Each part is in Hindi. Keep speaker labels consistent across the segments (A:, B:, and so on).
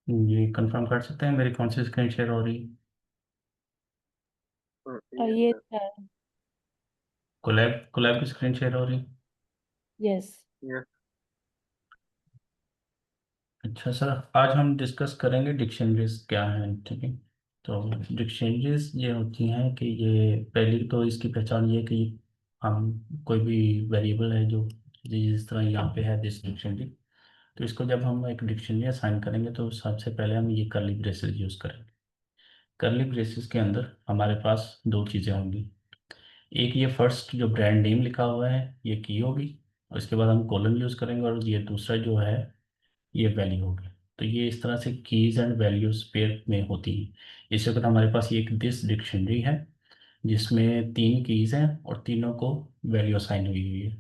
A: ये कंफर्म कर सकते हैं मेरी कौन सी स्क्रीन शेयर हो रही है?
B: यस
A: ये
B: सर।
A: कोलैब कोलैब की स्क्रीन शेयर हो रही है?
B: यस।
A: यस। अच्छा सर, आज हम डिस्कस करेंगे डिक्शनरीज क्या है, ठीक है। तो डिक्शनरीज ये होती हैं कि ये पहली तो इसकी पहचान ये है कि हम कोई भी वेरिएबल है जो जिस तरह यहाँ पे है दिस डिक्शनरी, तो इसको जब हम एक डिक्शनरी असाइन करेंगे तो सबसे पहले हम ये कर्ली ब्रेसेस यूज़ करेंगे। कर्ली ब्रेसेस के अंदर हमारे पास दो चीज़ें होंगी। एक ये फर्स्ट जो ब्रांड नेम लिखा हुआ है ये की होगी, और इसके बाद हम कॉलन यूज़ करेंगे, और ये दूसरा जो है ये वैल्यू होगी। तो ये इस तरह से कीज एंड वैल्यूज पेयर में होती हैं। इस वक्त हमारे पास ये एक दिस डिक्शनरी है जिसमें तीन कीज हैं और तीनों को वैल्यू असाइन हुई है।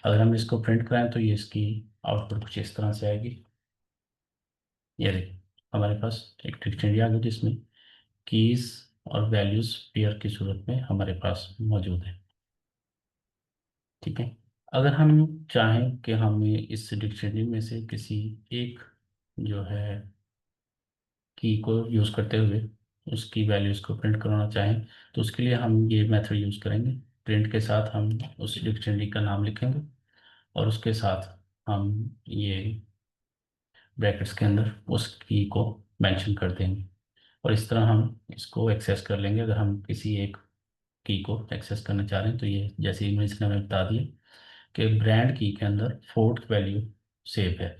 A: अगर हम इसको प्रिंट कराएं तो ये इसकी आउटपुट कुछ इस तरह से आएगी। ये देखिए, हमारे पास एक डिक्शनरी आ गई जिसमें कीज और वैल्यूज पेयर की सूरत में हमारे पास मौजूद है, ठीक है। अगर हम चाहें कि हमें इस डिक्शनरी में से किसी एक जो है की को यूज़ करते हुए उसकी वैल्यूज़ को प्रिंट करवाना चाहें, तो उसके लिए हम ये मेथड यूज़ करेंगे। प्रिंट के साथ हम उस डिक्शनरी का नाम लिखेंगे और उसके साथ हम ये ब्रैकेट्स के अंदर उस की को मेंशन कर देंगे, और इस तरह हम इसको एक्सेस कर लेंगे। अगर हम किसी एक की को एक्सेस करना चाह रहे हैं तो ये जैसे ही मैं इसने हमें बता दिया कि ब्रांड की के अंदर फोर्थ वैल्यू सेव है।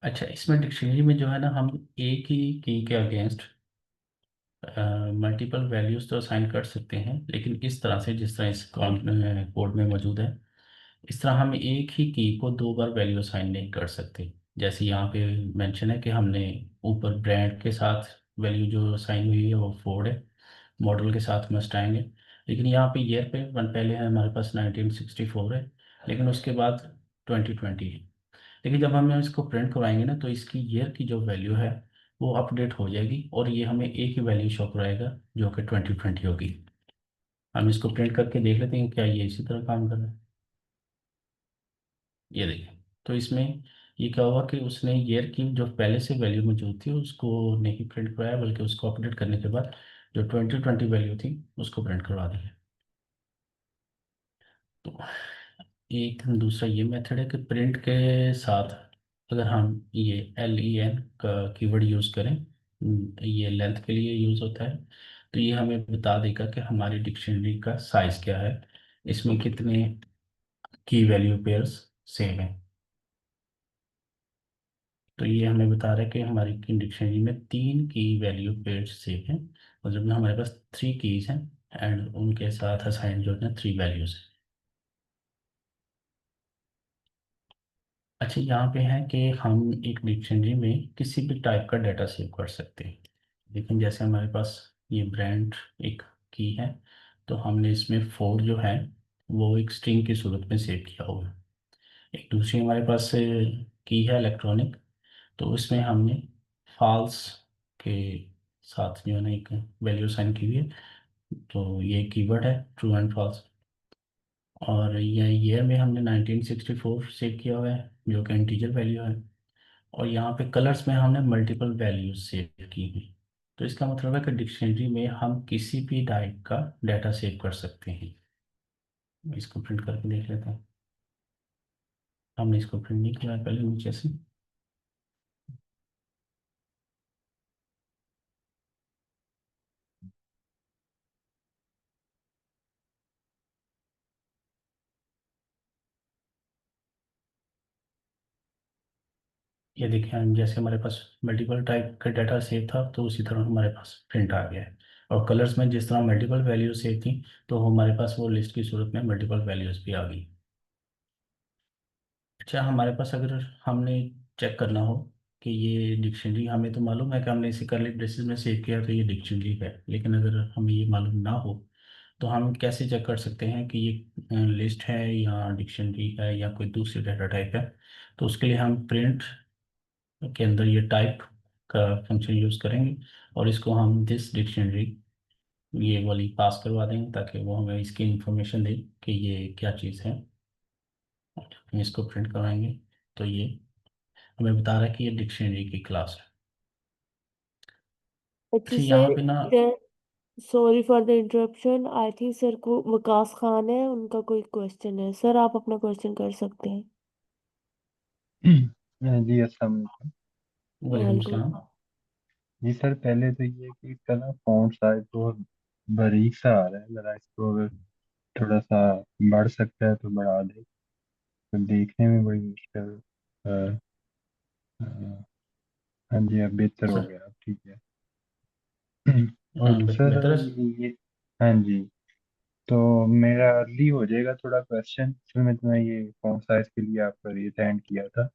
A: अच्छा, इसमें डिक्शनरी में जो है ना, हम एक ही की के अगेंस्ट मल्टीपल वैल्यूज तो असाइन कर सकते हैं, लेकिन इस तरह से जिस तरह इस कोड में मौजूद है, इस तरह हम एक ही की को दो बार वैल्यू असाइन नहीं कर सकते। जैसे यहाँ पे मेंशन है कि हमने ऊपर ब्रांड के साथ वैल्यू जो असाइन हुई है वो फोर्ड है, मॉडल के साथ मस्ट आएंगे, लेकिन यहाँ पे ईयर पे पहले है हमारे पास 1964 है, लेकिन उसके बाद 2020 है। लेकिन जब हम इसको प्रिंट करवाएंगे ना तो इसकी ईयर की जो वैल्यू है वो अपडेट हो जाएगी, और ये हमें एक ही वैल्यू शो कराएगा जो कि 2020 होगी। हम इसको प्रिंट करके देख लेते हैं क्या ये इसी तरह काम कर रहा है। ये देखिए, तो इसमें ये क्या हुआ कि उसने ईयर की जो पहले से वैल्यू मौजूद थी उसको नहीं प्रिंट कराया, बल्कि उसको अपडेट करने के बाद जो 2020 वैल्यू थी उसको प्रिंट करवा दी है। तो एक दूसरा ये मेथड है कि प्रिंट के साथ अगर हम ये LEN का कीवर्ड यूज़ करें, ये लेंथ के लिए यूज़ होता है, तो ये हमें बता देगा कि हमारी डिक्शनरी का साइज़ क्या है, इसमें कितने की वैल्यू पेयर्स सेम हैं। तो ये हमें बता रहा है कि हमारी डिक्शनरी में तीन की वैल्यू पेयर्स सेम हैं, मतलब में हमारे पास थ्री कीज हैं एंड उनके साथ असाइन जो है थ्री वैल्यूज हैं। अच्छा, यहाँ पे है कि हम एक डिक्शनरी में किसी भी टाइप का डाटा सेव कर सकते हैं, लेकिन जैसे हमारे पास ये ब्रांड एक की है, तो हमने इसमें फोर जो है वो एक स्ट्रिंग की सूरत में सेव किया हुआ है। एक दूसरी हमारे पास की है इलेक्ट्रॉनिक, तो उसमें हमने फॉल्स के साथ जो है ना एक वैल्यू साइन की हुई है, तो ये कीवर्ड है ट्रू एंड फॉल्स। और ये ईयर में हमने 1964 सेव किया हुआ है जो कि इंटीजर वैल्यू है, और यहाँ पे कलर्स में हमने मल्टीपल वैल्यूज सेव की हुई। तो इसका मतलब है कि डिक्शनरी में हम किसी भी टाइप का डाटा सेव कर सकते हैं। इसको प्रिंट करके देख लेते हैं। हमने इसको प्रिंट नहीं किया है पहले नीचे से। ये देखिए, हम जैसे हमारे पास मल्टीपल टाइप का डाटा सेव था तो उसी तरह हमारे पास प्रिंट आ गया है, और कलर्स में जिस तरह मल्टीपल वैल्यूज सेव थी तो हमारे पास वो लिस्ट की सूरत में मल्टीपल वैल्यूज भी आ गई। अच्छा, हमारे पास अगर हमने चेक करना हो कि ये डिक्शनरी, हमें तो मालूम है कि हमने इसे कर्ली ब्रेसेस में सेव किया तो ये डिक्शनरी है, लेकिन अगर हमें ये मालूम ना हो तो हम कैसे चेक कर सकते हैं कि ये लिस्ट है या डिक्शनरी है या कोई दूसरी डाटा टाइप है। तो उसके लिए हम प्रिंट के अंदर ये टाइप का फंक्शन यूज़ करेंगे, और इसको हम दिस डिक्शनरी ये वाली पास करवा देंगे ताकि वो हमें इसकी इंफॉर्मेशन दे कि ये क्या चीज़ है। हम इसको प्रिंट कराएंगे तो ये हमें बता रहा है कि ये डिक्शनरी की क्लास है।
B: अच्छा
A: अच्छा यहाँ
B: सर,
A: पे ना।
B: Sorry for the interruption. I think sir को वकास खान है, उनका कोई क्वेश्चन है। सर आप अपना क्वेश्चन कर सकते हैं।
A: जी अस्सलाम वालेकुम। वालेकुम
B: वालेकुम।
A: सलाम।
B: जी सर, पहले तो ये कि इसका ना फॉन्ट साइज बहुत बारीक सा आ रहा है, जरा इसको अगर थोड़ा सा बढ़ सकता है तो बढ़ा दे, तो देखने में बड़ी मुश्किल। अ, अ, हाँ जी, अब बेहतर हो
A: सर
B: गया, अब ठीक है। और सर
A: बेहतर है।
B: ये, हाँ जी, तो मेरा अर्ली हो जाएगा थोड़ा क्वेश्चन, इसलिए मैं तुम्हें ये फॉन्ट साइज के लिए आपका ये सेंड किया था,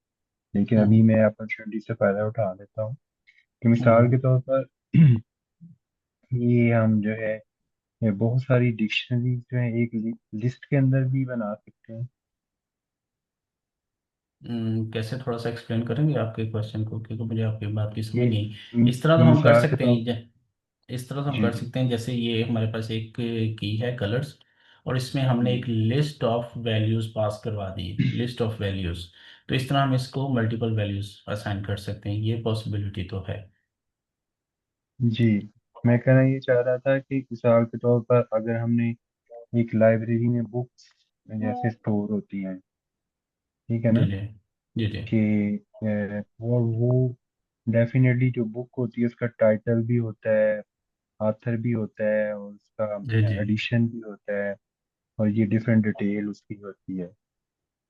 B: लेकिन अभी
A: हम्म
B: मैं अपॉर्चुनिटी से फायदा उठा लेता हूँ कि मिसाल के
A: हम्म
B: तौर पर ये हम जो है, ये बहुत सारी डिक्शनरी जो है एक लिस्ट के अंदर भी बना सकते हैं।
A: कैसे, थोड़ा सा एक्सप्लेन करेंगे आपके क्वेश्चन को, क्योंकि मुझे आपकी बात की समझ
B: ये
A: नहीं आई। इस तरह तो हम कर
B: मिसाल के
A: सकते
B: तौर,
A: हैं इस तरह तो हम
B: जी
A: कर
B: जी
A: सकते हैं, जैसे ये हमारे पास एक की है कलर्स, और इसमें हमने
B: जी
A: एक लिस्ट ऑफ वैल्यूज पास करवा दी है, लिस्ट ऑफ वैल्यूज। तो इस तरह हम इसको मल्टीपल वैल्यूज असाइन कर सकते हैं, ये पॉसिबिलिटी तो है।
B: जी, मैं कहना ये चाह रहा था कि मिसाल के तौर पर अगर हमने एक लाइब्रेरी में बुक्स जैसे स्टोर होती हैं, ठीक है
A: जी
B: ना,
A: जी जी जी
B: कि और वो डेफिनेटली जो बुक होती है उसका टाइटल भी होता है, आथर भी होता है, और
A: जी
B: उसका
A: जी।
B: एडिशन भी होता है, और ये डिफरेंट डिटेल उसकी होती है।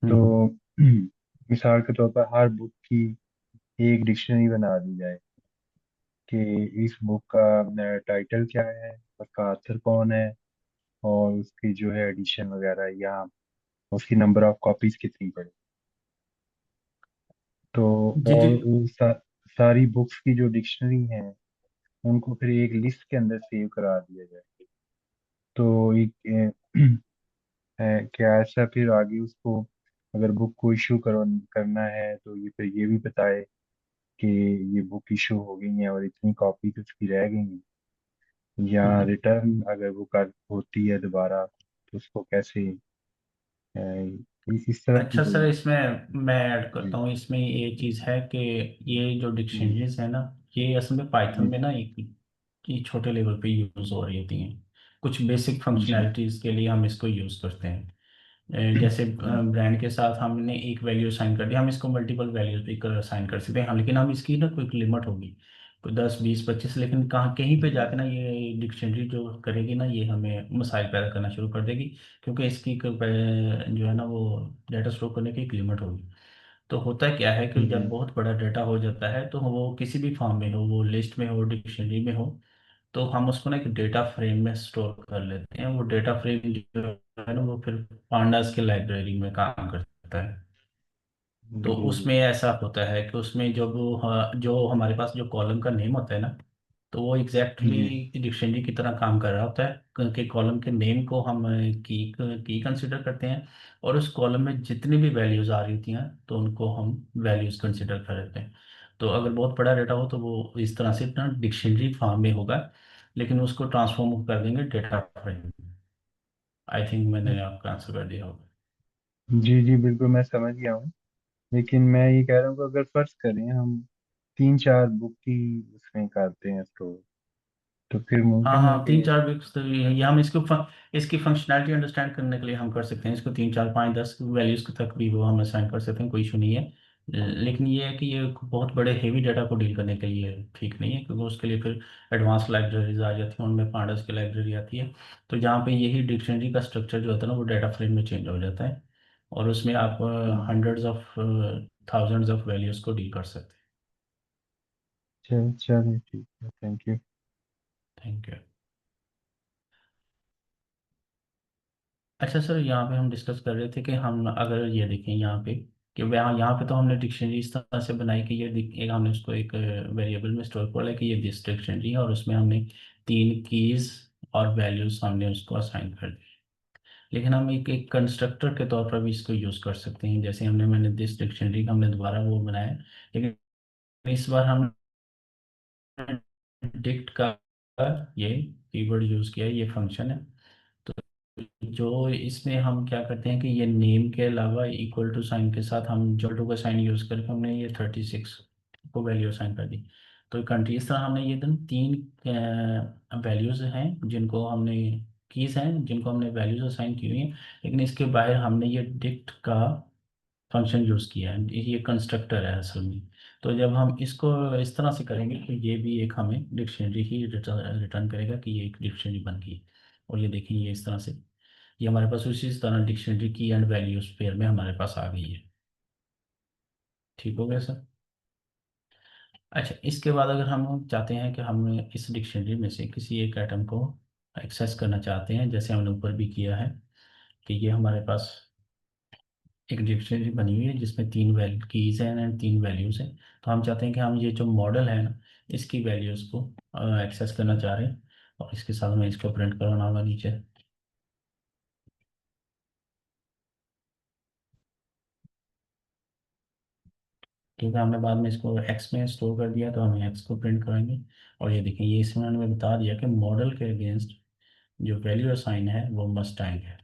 A: हम्म
B: तो मिसाल के तौर पर हर बुक की एक डिक्शनरी बना दी जाए कि इस बुक का टाइटल क्या है, उसका ऑथर कौन है, और उसकी जो है एडिशन वगैरह, या उसकी नंबर ऑफ कॉपीज कितनी पड़ी। तो
A: जी जी।
B: और सारी बुक्स की जो डिक्शनरी हैं उनको फिर एक लिस्ट के अंदर सेव करा दिया जाए। तो एक क्या ऐसा फिर आगे उसको अगर बुक को इशू करना है तो ये फिर ये भी बताए कि ये बुक इशू हो गई है और इतनी कॉपी उसकी रह गई हैं, या
A: हम्म।
B: रिटर्न अगर वो कर होती है दोबारा तो उसको कैसे, इस तरह की
A: अच्छा सर,
B: कोई।
A: इसमें मैं ऐड
B: जी
A: करता हूँ, इसमें ये चीज़ है कि ये जो
B: जी
A: डिक्शनरीज है ना, ये असल में पाइथन
B: जी
A: में ना एक ये छोटे लेवल पे यूज़ हो रही होती हैं। कुछ बेसिक
B: जी
A: फंक्शनैलिटीज़ के लिए हम इसको यूज़ करते हैं। जैसे
B: हाँ
A: ब्रांड के साथ हमने एक वैल्यू असाइन कर दिया, हम इसको मल्टीपल वैल्यूज भी कर असाइन कर सकते हैं हाँ, लेकिन हम इसकी ना कोई लिमिट होगी, कोई 10 20 25, लेकिन कहाँ कहीं पे जाके ना ये डिक्शनरी जो करेगी ना, ये हमें मसाइल पैदा करना शुरू कर देगी, क्योंकि इसकी जो है ना वो डाटा स्टोर करने की एक लिमिट होगी। तो होता क्या है कि जब
B: जी
A: बहुत बड़ा डाटा हो जाता है, तो वो किसी भी फॉर्म में हो, वो लिस्ट में हो, डिक्शनरी में हो, तो हम उसको ना एक डेटा फ्रेम में स्टोर कर लेते हैं। वो डेटा फ्रेम जो है ना, वो फिर पांडास की लाइब्रेरी में काम करता है। तो
B: जी जी
A: उसमें ऐसा होता है कि उसमें जो हमारे पास जो कॉलम का नेम होता है ना, तो वो एग्जैक्टली
B: जी
A: डिक्शनरी की तरह काम कर रहा होता है, क्योंकि कॉलम के नेम को हम की कंसिडर करते हैं, और उस कॉलम में जितनी भी वैल्यूज आ रही होती हैं तो उनको हम वैल्यूज कंसिडर कर लेते हैं। तो अगर बहुत बड़ा डेटा हो तो वो इस तरह से ना डिक्शनरी फॉर्म में होगा, लेकिन उसको ट्रांसफॉर्म कर देंगे डेटा फ्रेम। आई थिंक मैंने आपका आंसर कर दिया होगा।
B: जी जी, बिल्कुल मैं समझ गया हूँ। लेकिन मैं ये कह रहा हूँ कि अगर फर्ज करें हम 3 4 बुक की उसमें करते हैं स्टोर, तो फिर
A: हाँ
B: मुमकिन है
A: हाँ,
B: कि।
A: 3 4 वीक्स तो ये हम इसकी फंक्शनैलिटी अंडरस्टैंड करने के लिए हम कर सकते हैं इसको, 3 4 5 10 वैल्यूज तक भी वो हम असाइन कर सकते हैं, कोई इशू नहीं है। लेकिन ये है कि ये बहुत बड़े हेवी डाटा को डील करने के लिए ठीक नहीं है, क्योंकि उसके लिए फिर एडवांस लाइब्रेरीज आ जाती हैं, उनमें पांडस की लाइब्रेरी आती है। तो जहाँ पे यही डिक्शनरी का स्ट्रक्चर जो होता है ना, वो डाटा फ्रेम में चेंज हो जाता है, और उसमें आप hundreds of thousands of values को डील कर सकते
B: चल चलिए ठीक है, थैंक यू।
A: हैं। Thank you. अच्छा सर, यहाँ पे हम डिस्कस कर रहे थे कि हम अगर ये देखें यहाँ पे, कि यहाँ पे तो हमने डिक्शनरी इस तरह से बनाई कि एक हमने उसको एक वेरिएबल में स्टोर कर लिया कि ये दिस डिक्शनरी है, और उसमें हमने 3 कीज और वैल्यूज हमने उसको असाइन कर दी। लेकिन हम एक कंस्ट्रक्टर के तौर पर भी इसको यूज़ कर सकते हैं, जैसे मैंने दिस डिक्शनरी का हमने दोबारा वो बनाया, लेकिन इस बार हम डिक्ट का ये कीवर्ड यूज़ किया है, ये फंक्शन है। तो जो इसमें हम क्या करते हैं कि ये नेम के अलावा इक्वल टू साइन के साथ हम जो टू का साइन यूज करके हमने ये 36 को वैल्यू असाइन कर दी। तो कंट्री इस तरह हमने ये दिन तीन वैल्यूज हैं जिनको हमने कीज हैं जिनको हमने वैल्यूज असाइन की हुई हैं। लेकिन इसके बाहर हमने ये डिक्ट का फंक्शन यूज किया है, ये कंस्ट्रक्टर है असल में। तो जब हम इसको इस तरह से करेंगे तो ये भी एक हमें डिक्शनरी ही रिटर्न करेगा कि ये एक डिक्शनरी बन गई। और ये देखें ये इस तरह से ये हमारे पास उसी तरह डिक्शनरी की एंड वैल्यूज पेयर में हमारे पास आ गई है। ठीक हो गया सर। अच्छा, इसके बाद अगर हम चाहते हैं कि हम इस डिक्शनरी में से किसी एक आइटम को एक्सेस करना चाहते हैं, जैसे हमने ऊपर भी किया है कि ये हमारे पास एक डिक्शनरी बनी हुई है जिसमें तीन वैल्यू कीज हैं एंड तीन वैल्यूज हैं। तो हम चाहते हैं कि हम ये जो मॉडल है ना इसकी वैल्यूज को एक्सेस करना चाह रहे हैं। और इसके साथ में इसको प्रिंट करवाना होगा नीचे, क्योंकि हमने बाद में इसको एक्स में स्टोर कर दिया तो हमें एक्स को प्रिंट कराएंगे। और ये देखें ये इसमें उन्होंने बता दिया कि मॉडल के अगेंस्ट जो वैल्यू असाइन है वो मस्ट टाइम है।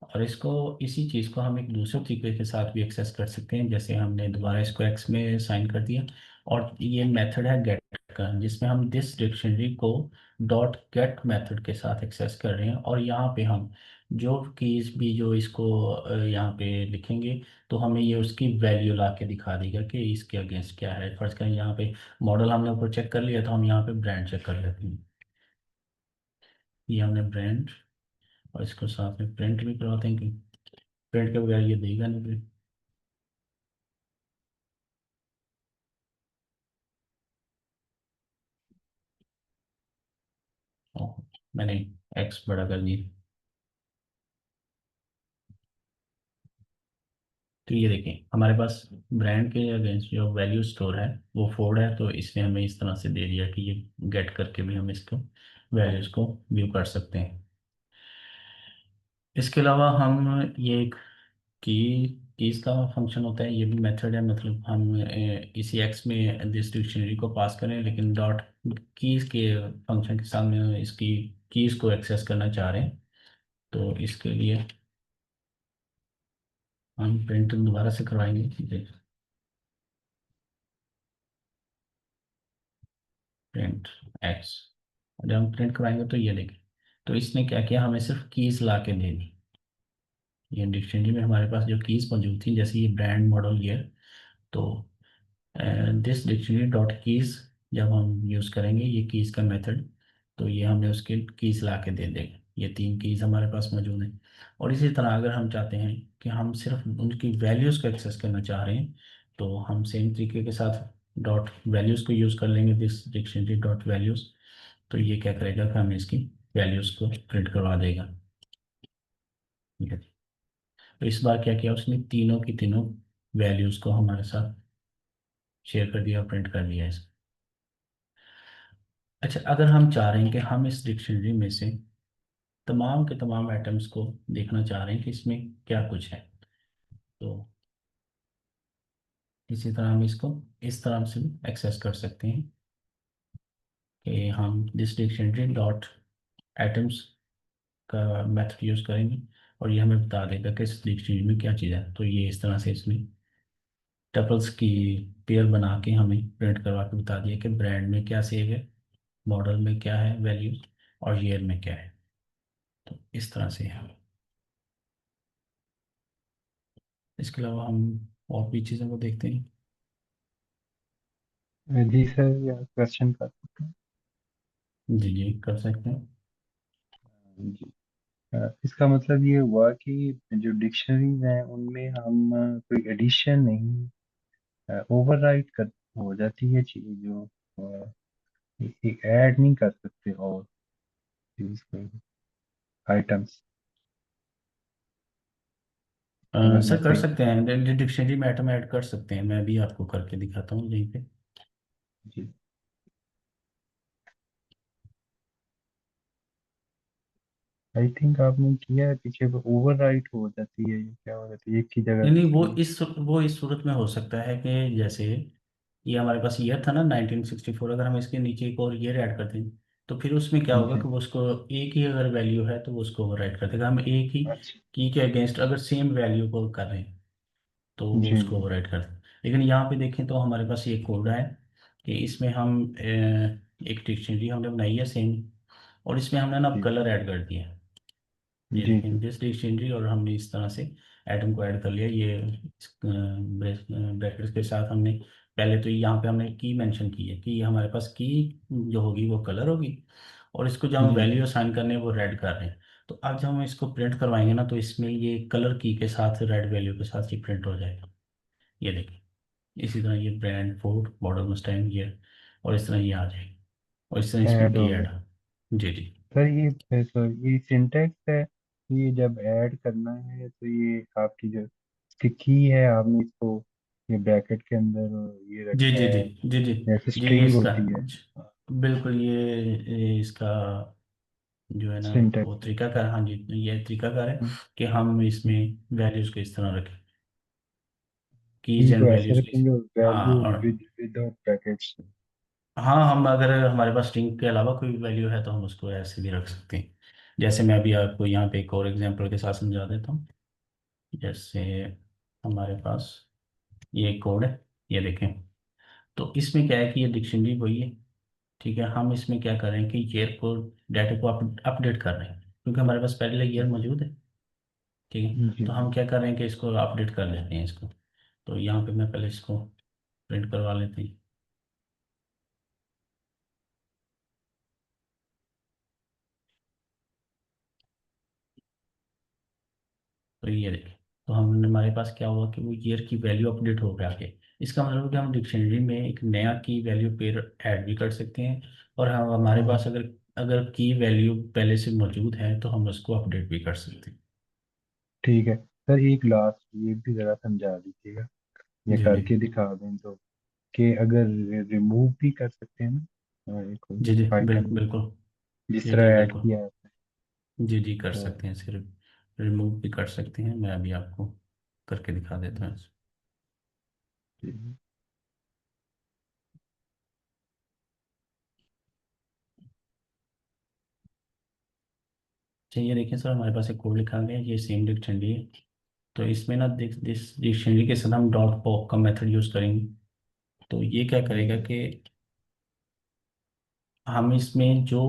A: और इसको इसी चीज़ को हम एक दूसरे तरीके के साथ भी एक्सेस कर सकते हैं, जैसे हमने दोबारा इसको एक्स में साइन कर दिया। और ये मेथड है गेट का जिसमें हम this dictionary co dot get method के साथ एक्सेस कर रहे हैं। और यहाँ पे हम जो कीज भी जो इसको यहाँ पे लिखेंगे तो हमें ये उसकी वैल्यू ला के दिखा देगा कि इसके अगेंस्ट क्या है। फर्ज करें यहाँ पे मॉडल हमने ऊपर चेक कर लिया तो हम यहाँ पे ब्रांड चेक कर लेते हैं। ये हमने ब्रांड और इसको साथ में प्रिंट भी करवाते हैं कि प्रिंट के बगैर ये देगा नहीं। ओह, मैंने एक्स बड़ा कर दिया। तो ये देखें हमारे पास ब्रांड के अगेंस्ट जो वैल्यू स्टोर है वो फोर्ड है, तो इसने हमें इस तरह से दे दिया कि ये गेट करके भी हम इसको वैल्यूज को व्यू कर सकते हैं। इसके अलावा हम ये एक की कीज का फंक्शन होता है, ये भी मेथड है। मतलब हम इसी एक्स में दिस डिक्शनरी को पास करें लेकिन डॉट कीज के फंक्शन के सामने इसकी कीज को एक्सेस करना चाह रहे हैं। तो इसके लिए हम प्रिंट दोबारा से करवाएंगे, प्रिंट एक्स। जब हम प्रिंट करवाएंगे तो ये देखें तो इसने क्या किया हमें सिर्फ कीज ला के दे दी। ये डिक्शनरी में हमारे पास जो कीज मौजूद थी जैसे ये ब्रांड मॉडल ईयर, तो दिस डिक्शनरी डॉट कीज जब हम यूज़ करेंगे ये कीज का मेथड, तो ये हमें उसके कीज ला के दे देगा। ये तीन कीज हमारे पास मौजूद हैं। और इसी तरह अगर हम चाहते हैं कि हम सिर्फ उनकी वैल्यूज़ को एक्सेस करना चाह रहे हैं तो हम सेम तरीके के साथ डॉट वैल्यूज़ को यूज़ कर लेंगे, दिस डिक्शनरी डॉट वैल्यूज़। तो ये क्या करेगा कि हमें इसकी वैल्यूज़ को प्रिंट करवा देगा। ठीक है। तो इस बार क्या किया उसने तीनों की तीनों वैल्यूज़ को हमारे साथ शेयर कर दिया और प्रिंट कर दिया इसको। अच्छा, अगर हम चाह रहे हैं कि हम इस डिक्शनरी में से तमाम के तमाम आइटम्स को देखना चाह रहे हैं कि इसमें क्या कुछ है, तो इसी तरह हम इसको इस तरह से भी एक्सेस कर सकते हैं कि हम दिस डिक्शनरी डॉट आइटम्स का मेथड यूज़ करेंगे और ये हमें बता देगा कि इस डिक्शनरी में क्या चीज़ है। तो ये इस तरह से इसमें टपल्स की पेयर बना के हमें प्रिंट करवा के बता दिया कि ब्रांड में क्या सेव है, मॉडल में क्या है वैल्यूज, और ईयर में क्या है। तो इस तरह से है। इसके अलावा हम और भी चीज़ों को देखते हैं।
B: जी सर, या क्वेश्चन कर सकते हैं?
A: जी जी कर सकते हैं।
B: जी। इसका मतलब ये हुआ कि जो डिक्शनरीज हैं उनमें हम कोई एडिशन नहीं, ओवरराइट कर हो जाती है चीज जो ऐड नहीं कर सकते और चीज कोई आइटम्स। अगर मैं
A: सर कर
B: सही।
A: सकते हैं, डिक्शनरी में आइटम ऐड कर सकते हैं, मैं भी आपको करके दिखाता हूँ यहीं पे।
B: जी। आई थिंक आपने किया है पीछे, वो ओवरराइट हो जाती है, ये क्या हो जाती है एक की जगह
A: नहीं नहीं,
B: दूसरी में।
A: वो इस सूरत में हो सकता है कि जैसे ये हमारे पास ईयर था ना 1964, अगर हम इसके नीचे एक और ईयर ऐड करते हैं तो फिर उसमें क्या होगा
B: जी।
A: कि वो उसको एक ही अगर वैल्यू है तो वो उसको ओवरराइट कर देगा। हम एक ही
B: अच्छा।
A: की के अगेंस्ट अगर सेम वैल्यू को कर रहे हैं तो वो
B: जी
A: उसको
B: जी।
A: ओवरराइट कर देगा। लेकिन यहाँ पे देखें तो हमारे पास ये कोड है कि इसमें हम एक डिक्शनरी हमने बनाई है सेम, और इसमें हमने ना
B: जी
A: कलर ऐड कर दिया है। ये
B: जी
A: देखें
B: जी।
A: दिस डिक्शनरी, और हमने इस तरह से एटम को ऐड कर लिया। ये ब्रैकेट्स के साथ हमने पहले तो यहाँ पे हमने की मेंशन की है कि ये हमारे पास की जो होगी वो कलर होगी, और इसको जो हम
B: जी
A: वैल्यू असाइन करने हैं वो रेड कर रहे हैं। तो अब जब हम इसको प्रिंट करवाएंगे ना तो इसमें ये कलर की के साथ रेड वैल्यू के साथ ये प्रिंट हो जाएगा। ये देखिए, इसी तरह ये ब्रांड फोर्ड मॉडल मस्टैंग ये, और इस तरह ये आ जाएगी, और इस तरह इसमें
B: ऐड
A: की
B: हो गया।
A: ऐड। जी जी।
B: सर ये सिंटेक्स है, ये जब ऐड करना है तो ये आपकी जो इसकी की है, आपने इसको ये ब्रैकेट के अंदर ये
A: जी
B: रखा
A: जी जी
B: है
A: जी जी।
B: जैसे
A: जी ये
B: स्ट्रिंग
A: इसका
B: होती है।
A: बिल्कुल ये इसका जो है ना वो
B: सिंटेक्स।
A: तरीकाकार, हाँ जी ये तरीकाकार है कि हम इसमें वैल्यूज को इस तरह रखें, कीज
B: की
A: एंड
B: को ऐसे
A: वैल्यूज को
B: रखेंगे और
A: हाँ
B: वैल्यू
A: और
B: विदाउट ब्रैकेट्स।
A: हाँ, हम अगर हमारे पास स्ट्रिंग के अलावा कोई वैल्यू है तो हम उसको ऐसे भी रख सकते हैं। जैसे मैं अभी आपको यहाँ पे एक और एग्जांपल के साथ समझा देता हूँ। जैसे हमारे पास ये कोड है, ये देखें। तो इसमें क्या है कि ये डिक्शनरी वही है, ठीक है। हम इसमें क्या कर रहे हैं कि ईयर को डाटा को अपडेट कर रहे हैं, क्योंकि हमारे पास पहले ईयर मौजूद है, ठीक है।
B: जी
A: तो
B: जी।
A: हम क्या कर रहे हैं कि इसको अपडेट कर लेते हैं इसको। तो यहाँ पे मैं पहले इसको प्रिंट करवा लेते हैं। तो ये देखें, तो हम हमारे पास क्या हुआ कि वो ईयर की वैल्यू अपडेट हो गया आगे। इसका मतलब है कि हम डिक्शनरी में एक नया की वैल्यू पेयर ऐड भी कर सकते हैं, और हम हमारे
B: हाँ
A: पास अगर अगर की वैल्यू पहले से मौजूद है तो हम उसको अपडेट भी कर सकते हैं।
B: ठीक है सर, एक लास्ट ये भी जरा समझा दीजिएगा, ये
A: जी जी
B: करके दिखा दें तो, कि अगर रिमूव भी कर सकते हैं ना कोई
A: जी जी
B: आइटम
A: बिल्कुल।
B: जिस
A: जी जी
B: तरह ऐड
A: बिल्कुल।
B: किया है आपने।
A: जी जी कर
B: तो
A: सकते हैं, सिर्फ रिमूव भी कर सकते हैं। मैं अभी आपको करके दिखा देता हूँ।
B: जी
A: चलिए देखिए सर, हमारे पास एक कोड लिखा गया है, ये सेम डिक्शनरी है। तो इसमें ना दिस डिक्शनरी के साथ हम डॉट पॉप का मेथड यूज़ करेंगे। तो ये क्या करेगा
B: जी
A: कि हम इसमें जो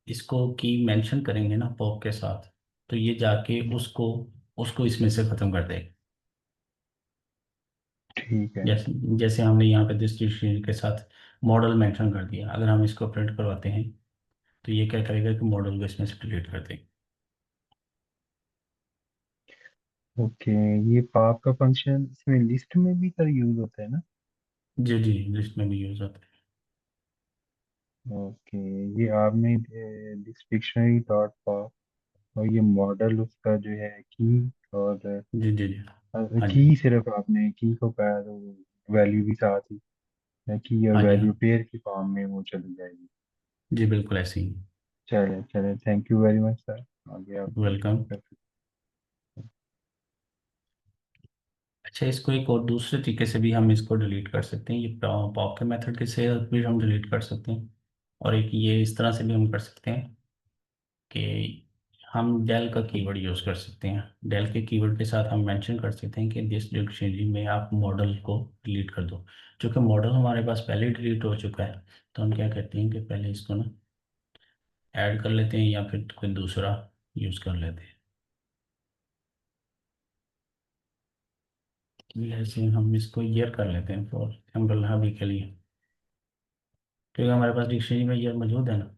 A: इसको की मेंशन करेंगे ना पॉप के साथ, तो ये जाके उसको उसको इसमें से ख़त्म कर देगा।
B: ठीक है।
A: जैसे जैसे हमने यहाँ पे दिस डिक्शनरी के साथ मॉडल मेंशन कर दिया, अगर हम इसको प्रिंट करवाते हैं तो ये क्या करेगा कि मॉडल को इसमें से डिलीट कर देगा।
B: ओके, ये पॉप का फंक्शन इसमें लिस्ट में भी सर यूज होता है ना?
A: जी जी लिस्ट में भी यूज़ होता
B: ओके, ये आपने डिक्शनरी डॉट पॉप और ये मॉडल उसका जो है की, और
A: है। जी जी जी। हाँ जी।
B: की सिर्फ आपने की को पाया तो वैल्यू भी साथ ही है, की और
A: हाँ जी।
B: वैल्यू
A: हाँ
B: पेयर की फॉर्म में वो चली जाएगी।
A: जी बिल्कुल ऐसे ही।
B: चले चले, thank you very much sir. आगे आप
A: वेलकम।
B: कर सकते
A: अच्छा, इसको एक और दूसरे तरीके से भी हम इसको डिलीट कर सकते हैं। ये पॉप के मेथड के से भी हम डिलीट कर सकते हैं, और एक ये इस तरह से भी हम कर सकते हैं कि हम डेल का कीवर्ड यूज़ कर सकते हैं। डेल के कीवर्ड के साथ हम मेंशन कर सकते हैं कि दिस डिक्शनरी में आप मॉडल को डिलीट कर दो। चूँकि मॉडल हमारे पास पहले डिलीट हो चुका है, तो हम क्या कहते हैं कि पहले इसको ना ऐड कर लेते हैं, या फिर कोई दूसरा यूज़ कर लेते हैं। जैसे हम इसको ईयर कर लेते हैं फॉर एग्जाम्पल अभी के लिए, क्योंकि हमारे पास डिक्शनरी में ईयर मौजूद है ना।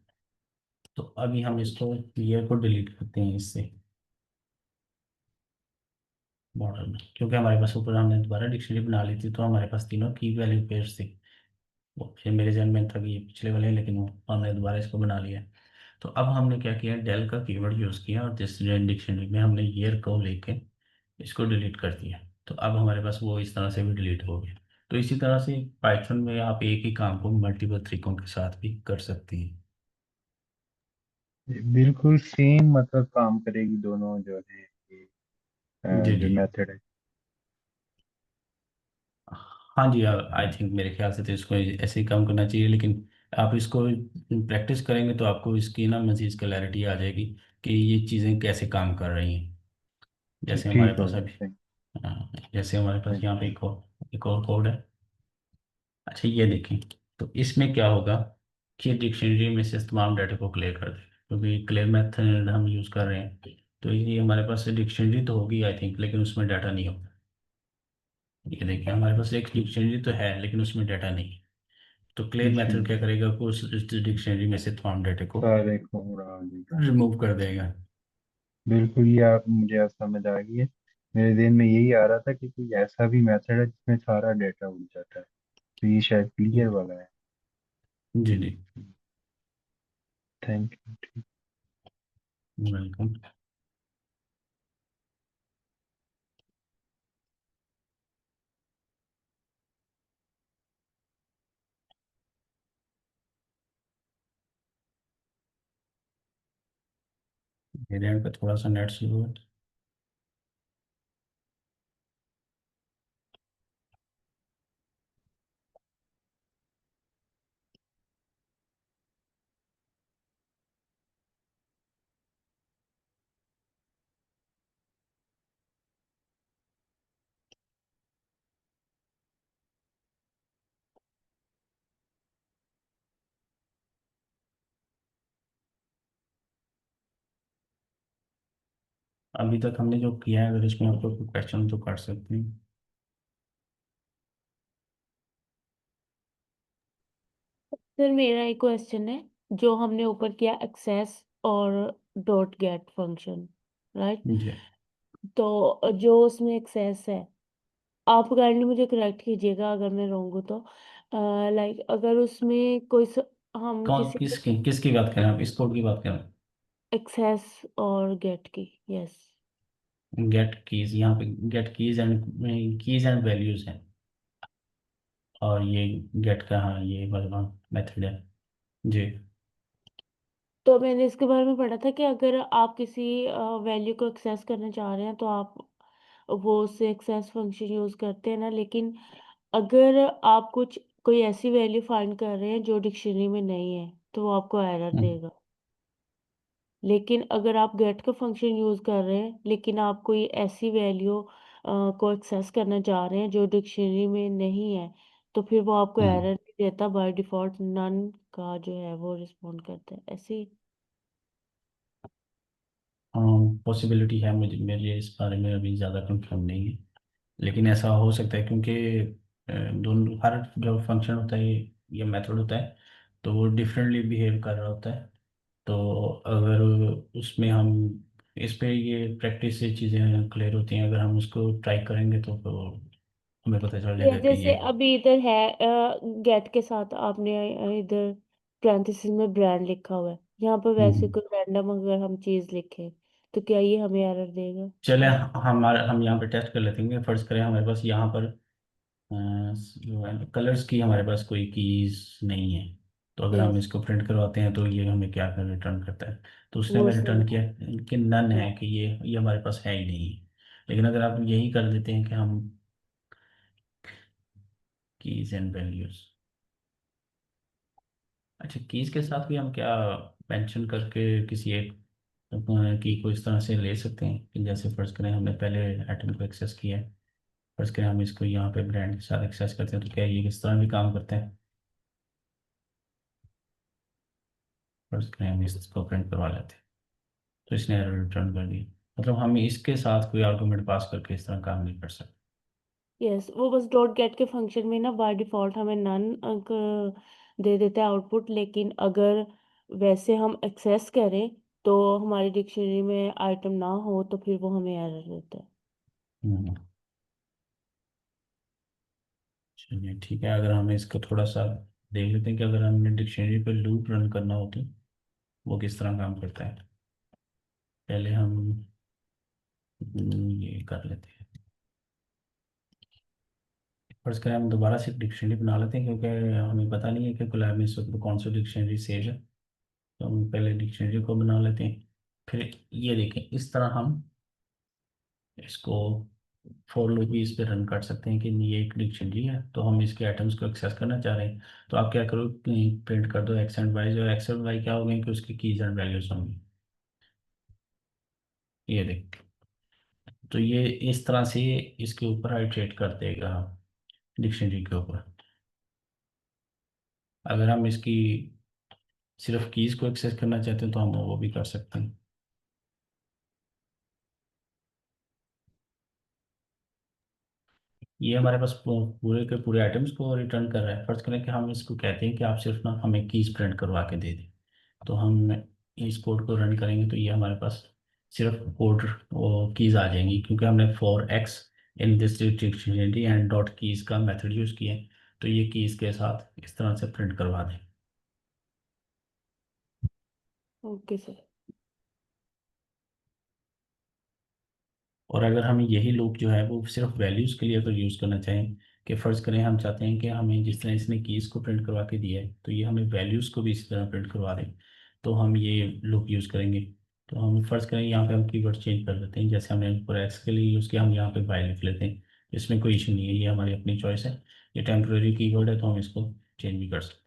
A: तो अभी हम इसको ईयर को डिलीट करते हैं इससे मॉडल में, क्योंकि हमारे पास ऊपर हमने दोबारा डिक्शनरी बना ली थी तो हमारे पास तीनों की वैल्यू पेयर्स थी। वो फिर मेरे जहन में था कि ये पिछले वाले हैं, लेकिन वो हमने दोबारा इसको बना लिया है। तो अब हमने क्या किया, डेल का कीवर्ड यूज़ किया और जिस डिक्शनरी में हमने ईयर को लेके इसको डिलीट कर दिया। तो अब हमारे पास वो इस तरह से भी डिलीट हो गया। तो इसी तरह से पाइथन में आप एक ही काम को मल्टीपल तरीकों के साथ भी कर सकती हैं।
B: हैं। बिल्कुल सेम मतलब काम करेगी दोनों जो है ये
A: जी
B: जो
A: जी।
B: मेथड है।
A: हाँ जी, आई थिंक मेरे ख्याल से तो इसको ऐसे ही काम करना चाहिए, लेकिन आप इसको प्रैक्टिस करेंगे तो आपको इसकी ना मज़ीद क्लैरिटी आ जाएगी कि ये चीज़ें कैसे काम कर रही हैं। जैसे हमारे
B: ठीक हो
A: पास
B: गया,
A: अभी,
B: थैंक
A: जैसे हमारे पास यहाँ पे एक और कोड है। अच्छा ये देखें, तो इसमें क्या होगा कि डिक्शनरी में से तमाम डाटा को क्लियर कर देगा, क्योंकि क्लियर मेथड हम यूज़ कर रहे हैं। तो ये हमारे पास डिक्शनरी तो होगी आई थिंक, लेकिन उसमें डाटा नहीं होगा। ये देखिए हमारे पास एक डिक्शनरी तो है लेकिन उसमें डाटा नहीं है। तो क्लियर
B: जी
A: मेथड क्या
B: जी।
A: करेगा कि उस डिक्शनरी में से तमाम डाटा को
B: सारे को उड़ा देगा।
A: रिमूव कर देगा।
B: बिल्कुल, ये आप मुझे अब समझ आ गई है। मेरे दिन में यही आ रहा था कि कोई ऐसा भी मेथड है जिसमें सारा डेटा उड़ जाता है, तो ये शायद क्लियर वाला है।
A: जी जी,
B: थैंक यू।
A: वेलकम। मेरे एंड पे थोड़ा सा नेट स्लो है। अभी तक हमने जो किया है, अगर इसमें आपको कोई क्वेश्चन तो कर सकते हैं।
C: सर मेरा एक क्वेश्चन है। जो हमने ऊपर किया एक्सेस और डॉट गेट फंक्शन, राइट?
A: जी।
C: तो जो उसमें एक्सेस है, आप काइंडली मुझे करेक्ट कीजिएगा अगर मैं रॉन्ग हूँ तो। लाइक अगर उसमें हम
A: कौन
C: किसी
A: किसकी किसकी बात करें आप, इस कोड की बात करें?
C: एक्सेस और गेट की, यस।
A: गेट कीज, यहाँ पे गेट कीज एंड वैल्यूज हैं। और ये गेट का, हाँ ये वाला मेथड है। जी।
C: तो मैंने इसके बारे में पढ़ा था कि अगर आप किसी वैल्यू को एक्सेस करना चाह रहे हैं तो आप वो उससे एक्सेस फंक्शन यूज करते हैं ना, लेकिन अगर आप कोई ऐसी वैल्यू फाइंड कर रहे हैं जो डिक्शनरी में नहीं है तो वो आपको एरर
A: हम्म,
C: देगा। लेकिन अगर आप गेट का फंक्शन यूज कर रहे हैं लेकिन आप कोई ऐसी वैल्यू को एक्सेस करना चाह रहे हैं जो डिक्शनरी में नहीं है, तो फिर वो आपको
A: हम्म।
C: एरर नहीं देता, बाय डिफॉल्ट नन का जो है वो रिस्पॉन्ड करता है ऐसे ही।
A: पॉसिबिलिटी है, मुझे मेरे इस बारे में अभी ज़्यादा कंफर्म नहीं है, लेकिन ऐसा हो सकता है क्योंकि दोनों, हर जो फंक्शन होता है ये मेथड होता है, तो वो डिफरेंटली बिहेव कर रहा होता है। तो अगर उसमें हम इस पे ये प्रैक्टिस से चीज़ें क्लियर होती हैं, अगर हम उसको ट्राई करेंगे तो हमें पता चल
C: ये
A: जाएगा कि
C: जैसे
A: ये।
C: अभी इधर है, गेट के साथ आपने इधर पैरेंथेसिस में ब्रांड लिखा हुआ है, यहाँ पर वैसे
A: हम्म।
C: कोई रैंडम अगर हम चीज लिखें तो क्या ये हमें एरर देगा?
A: चले, हम यहाँ पे टेस्ट कर लेते हैं। फर्ज करें हमारे पास यहाँ पर कलर्स की हमारे पास कोई कीज नहीं है, तो अगर हम
C: यस,
A: इसको प्रिंट करवाते हैं तो ये हमें क्या कर रिटर्न करता है? तो उसने
C: वो
A: हमें
C: सेम
A: रिटर्न
C: है।
A: किया कि नन है,
C: हाँ।
A: कि ये हमारे पास है ही नहीं है। लेकिन अगर आप यही कर देते हैं कि हम कीज एंड वैल्यूज, अच्छा कीज के साथ भी हम क्या मेंशन करके किसी एक की को इस तरह से ले सकते हैं कि जैसे फर्ज करें हमने पहले आइटम को एक्सेस किया है, फर्ज करें हम इसको यहाँ पे ब्रांड के साथ एक्सेस करते हैं, तो क्या ये किस तरह भी काम करते हैं? फर्ज करें हम इसको प्रिंट करवा लेते हैं, तो इसने एरर रिटर्न कर दिया। मतलब हम इसके साथ कोई आर्गुमेंट पास करके इस तरह काम नहीं कर सकते।
C: यस, वो बस डॉट गेट के फंक्शन में ना बाय डिफॉल्ट हमें नन अंक दे देता है आउटपुट, लेकिन अगर वैसे हम एक्सेस करें तो हमारी डिक्शनरी में आइटम ना हो तो फिर वो हमें एरर देता है।
A: हम्म, चलिए ठीक है, अगर हमें इसको थोड़ा सा देख लेते हैं कि अगर हमने डिक्शनरी पे लूप रन करना हो तो वो किस तरह काम करता है। पहले हम ये कर लेते हैं। फर्स्ट करें हम दोबारा से एक डिक्शनरी बना लेते हैं, क्योंकि हमें पता नहीं है कि कोलैब में इस वक्त कौन सा डिक्शनरी सेव है। तो हम पहले डिक्शनरी को बना लेते हैं, फिर ये देखें इस तरह हम इसको फॉर लूप भी इस पे रन कर सकते हैं कि ये एक डिक्शनरी है, तो हम इसके आइटम्स को एक्सेस करना चाह रहे हैं। तो आप क्या करो, प्रिंट कर दो एक्स एंड वाई, जो एक्स एंड वाई क्या होंगे कि उसकी कीज एंड वैल्यूज होंगी। ये देख, तो ये इस तरह से इसके ऊपर आइट्रेट कर देगा डिक्शनरी के ऊपर। अगर हम इसकी सिर्फ कीज को एक्सेस करना चाहते हैं तो हम वो भी कर सकते हैं। ये हमारे पास पूरे के पूरे आइटम्स को रिटर्न कर रहा है। फर्ज करें कि हम इसको कहते हैं कि आप सिर्फ ना हमें कीज प्रिंट करवा के दे दें, तो हम इस कोड को रन करेंगे तो ये हमारे पास सिर्फ कोड वो कीज आ जाएंगी, क्योंकि हमने for x in this dictionary and dot keys का मेथड यूज़ किया है। तो ये कीज के साथ इस तरह से प्रिंट करवा दें।
C: Okay sir.
A: और अगर हम यही लूप जो है वो सिर्फ वैल्यूज़ के लिए अगर यूज़ करना चाहें, कि फ़र्ज़ करें हम चाहते हैं कि हमें जिस तरह इसने कीज़ को प्रिंट करवा के दिया है तो ये हमें वैल्यूज़ को भी इसी तरह प्रिंट करवा दें, तो हम ये लूप यूज़ करेंगे। तो हम फ़र्ज़ करें यहाँ पे हम कीवर्ड चेंज कर देते हैं, जैसे हमने ऊपर एक्स के लिए यूज़ किया, हम यहाँ पे वाई लिख लेते हैं। इसमें कोई इशू नहीं है, ये हमारी अपनी चॉइस है। ये टेम्प्रेरी कीवर्ड है तो हम इसको चेंज भी कर सकते हैं।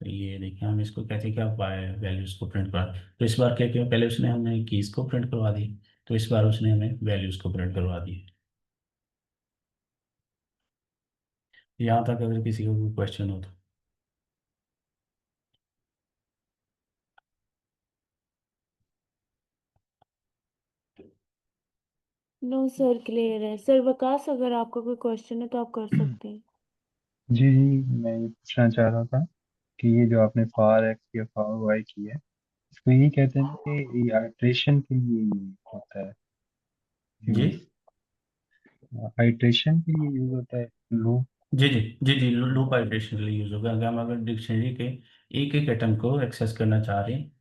A: तो ये देखिए, हम इसको कहते हैं कि आप वैल्यूज़ को प्रिंट करा। तो इस बार क्या किया, पहले उसने हमें कीज़ को प्रिंट करवा दी, तो इस बार उसने हमें वैल्यूज़ को प्रिंट करवा दी। यहाँ तक अगर किसी को कोई क्वेश्चन हो तो।
C: नो सर, क्लियर है सर। वकास, अगर आपका कोई क्वेश्चन है तो आप कर सकते हैं।
B: जी जी, मैं ये पूछना चाह रहा था कि ये जो आपने फार एक्स या फार वाई की है, इसको यही कहते हैं ना कि ये आइट्रेशन के लिए यूज होता है,
A: जी
B: यूज आइट्रेशन के लिए यूज होता है लूप।
A: जी जी जी जी, लूप आइट्रेशन के लिए यूज होगा। अगर हम अगर डिक्शनरी के एक एक आइटम को एक्सेस करना चाह रहे हैं,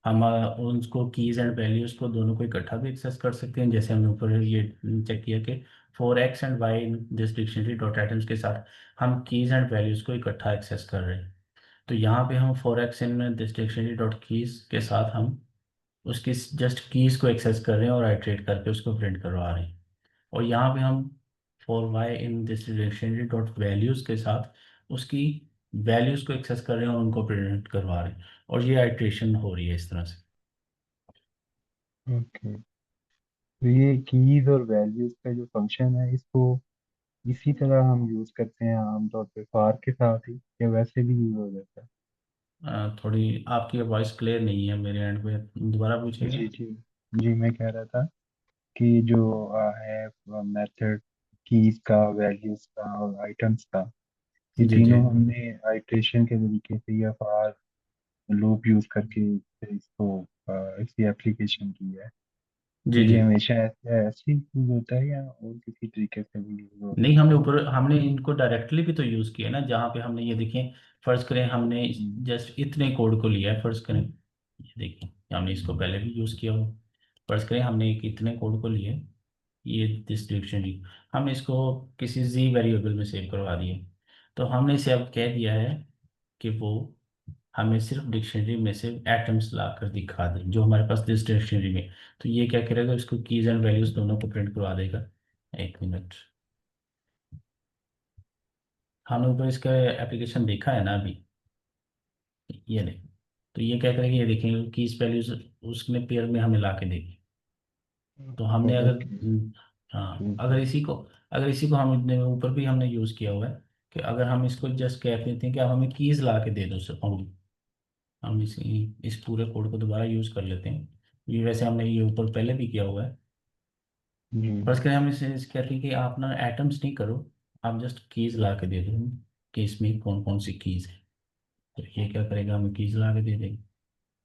A: हम उनको कीज एंड वैल्यूज को दोनों को इकट्ठा भी एक्सेस कर सकते हैं। जैसे हमने ऊपर ये चेक किया कि for x and y in this dictionary dot items के साथ हम कीज एंड वैल्यूज को इकट्ठा एक्सेस कर रहे हैं। तो यहाँ पे हम for x in this dictionary dot keys के साथ हम उसकी जस्ट कीज को एक्सेस कर रहे हैं और आइट्रेट करके उसको प्रिंट करवा रहे हैं। और यहाँ पे हम for y in this dictionary dot values के साथ उसकी वैल्यूज को एक्सेस कर रहे हैं और उनको प्रिंट करवा रहे हैं, और ये आइट्रेशन हो रही है इस तरह से।
B: ओके, तो ये कीज और वैल्यूज का जो फंक्शन है, इसको इसी तरह हम यूज करते हैं आमतौर पे फार के साथ ही, या वैसे भी यूज हो जाता है?
A: थोड़ी आपकी वॉइस क्लियर नहीं है मेरे एंड पे, दोबारा पूछिएगा।
B: जी जी जी, मैं कह रहा था कि जो है मेथड कीज का, वैल्यूज का और आइटम्स का, ये
A: जी जी
B: तीनों हमने आइट्रेशन के तरीके से या फॉर लूप यूज करके फिर इसको इसकी एप्लीकेशन की है। तो
A: जी जी।
B: ये हमेशा ऐसे ऐसे ही यूज होता है या और किसी तरीके से भी यूज होता
A: नहीं, हमने ऊपर हमने इनको डायरेक्टली भी तो यूज़ किया ना, जहाँ पे हमने ये देखें, फर्ज करें हमने
B: है?
A: जस्ट इतने कोड को लिया है। फर्ज करें ये देखें, हमने इसको पहले भी यूज़ किया हो। फर्ज करें हमने एक इतने कोड को लिए, ये दिस डिक्शनरी, हम इसको किसी जी वेरिएबल में सेव करवा दिए। तो हमने इसे अब कह दिया है कि वो हमें सिर्फ डिक्शनरी में से एटम्स ला कर दिखा दे जो हमारे पास दिस डिक्शनरी में। तो ये क्या करेगा, इसको कीज एंड वैल्यूज दोनों को प्रिंट करवा देगा। एक मिनट, हमने ऊपर इसका एप्लीकेशन देखा है ना अभी, ये नहीं। तो ये क्या करेगा, ये देखेंगे कीज वैल्यूज उसने पेयर में हमें ला के देगी। तो हमने अगर
B: ओके,
A: हाँ,
B: ठीक है।
A: अगर इसी को हम इतने ऊपर भी हमने यूज़ किया हुआ है कि अगर हम इसको जस्ट कह देते हैं कि आप हमें कीज ला के दे दो सर, हम इस पूरे कोड को दोबारा यूज़ कर लेते हैं। ये वैसे हमने ये ऊपर पहले भी किया हुआ है।
B: जी
A: बस करें हम इसे कहते हैं कि आप ना एटम्स नहीं करो, आप जस्ट कीज ला के दे दो कि इसमें कौन कौन सी कीज है। तो ये क्या करेगा, हमें कीज ला के दे देगा।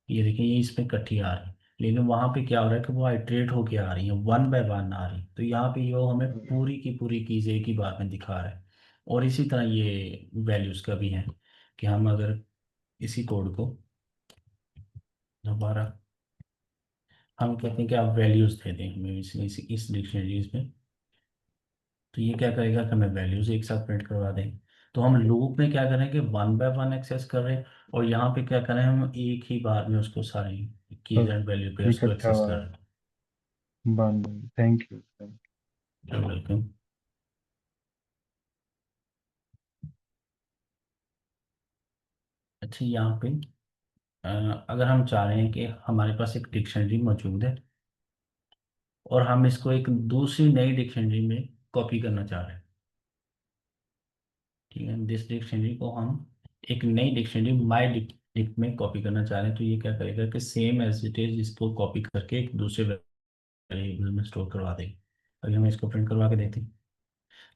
A: ये देखिए, ये इसमें इकट्ठी आ रही है, लेकिन वहां पे क्या हो रहा है कि वो आइट्रेट होके आ रही है, वन बाय वन आ रही है। तो यहाँ पे ये वो हमें पूरी की पूरी चीज़ एक ही बार में दिखा रहा है। और इसी तरह ये वैल्यूज का भी है कि हम अगर इसी कोड को दोबारा हम कहते हैं कि आप वैल्यूज दे दें हमें इस डिक्शनरीज में, तो ये क्या करेगा कि हमें वैल्यूज एक साथ प्रिंट करवा दें। तो हम लूप में क्या करें कि वन बाय वन एक्सेस कर रहे हैं, और यहाँ पे क्या करें, हम एक ही बार में उसको सारी कीज
B: तो
A: एंड वैल्यू पेयर्स को
B: इकट्ठा
A: एक्सेस
B: हुआ
A: कर
B: है।
A: रहे हैं।
B: बन, थैंक यू।
A: वेलकम। अच्छा, यहाँ पे अगर हम चाह रहे हैं कि हमारे पास एक डिक्शनरी मौजूद है और हम इसको एक दूसरी नई डिक्शनरी में कॉपी करना चाह रहे हैं, ठीक है, दिस डिक्शनरी को हम एक नई डिक्शनरी माई डिक में कॉपी करना चाह रहे हैं, तो ये क्या करेगा कि सेम एज इट इज इसको कॉपी करके एक दूसरे वेरिएबल में स्टोर करवा देंगे। अभी हम इसको प्रिंट करवा के देखते हैं,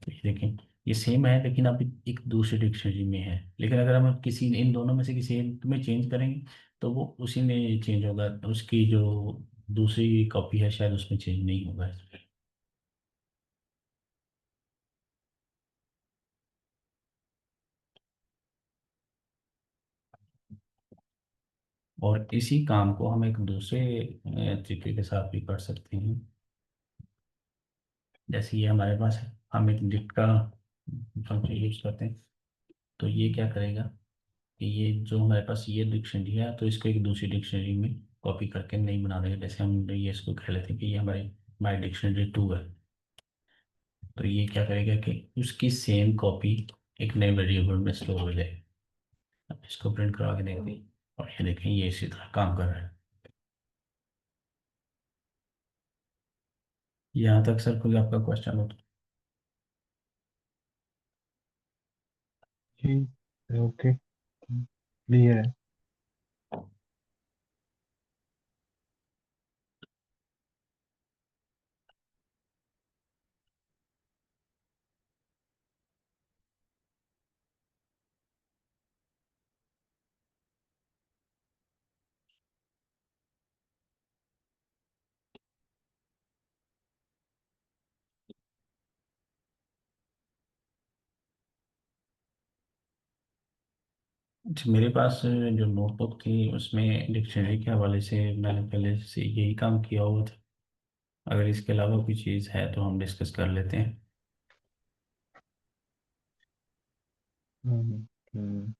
A: तो ये देखें, ये सेम है लेकिन अभी एक दूसरी डिक्शनरी में है, लेकिन अगर हम किसी इन दोनों में से किसी एक में चेंज करेंगे तो वो उसी में चेंज होगा, उसकी जो दूसरी कॉपी है शायद उसमें चेंज नहीं होगा। और इसी काम को हम एक दूसरे तरीके के साथ भी कर सकते हैं। जैसे ये हमारे पास है, हम एक डिक्ट का फंक्शन यूज करते हैं, तो ये क्या करेगा कि ये जो हमारे पास ये डिक्शनरी है तो इसको एक दूसरी डिक्शनरी में कॉपी करके नहीं बना देगा। जैसे हम ये इसको कह लेते हैं कि ये हमारी माई डिक्शनरी 2 है, तो ये क्या करेगा कि उसकी सेम कॉपी एक नए वेरिएबल में स्टोर हो जाएगी। अब इसको प्रिंट करवा के देखते हैं, और ये देखें ये इसी तरह काम कर रहा है। यहाँ तक सर कोई आपका क्वेश्चन हो तो?
B: जी, ओके, क्लियर है।
A: अच्छा, मेरे पास जो नोटबुक थी उसमें डिक्शनरी के हवाले से मैंने पहले से यही काम किया हुआ था। अगर इसके अलावा कोई चीज़ है तो हम डिस्कस कर लेते हैं।
B: हम्म,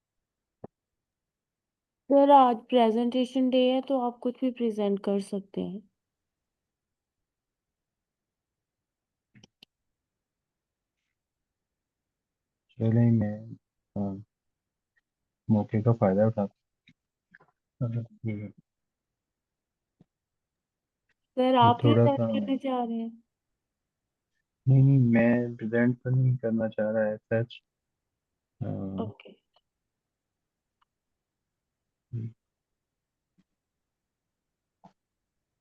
C: सर आज प्रेजेंटेशन डे है तो आप कुछ भी प्रेजेंट कर सकते हैं।
B: चलें, मैं मौके का फायदा उठाता हूँ।
C: सर
B: ये
C: आप
B: थोड़ा
C: प्रेजेंट
B: सा,
C: करना चाह रहे हैं?
B: नहीं नहीं, मैं प्रेजेंट तो नहीं करना चाह रहा है सच।
C: ओके।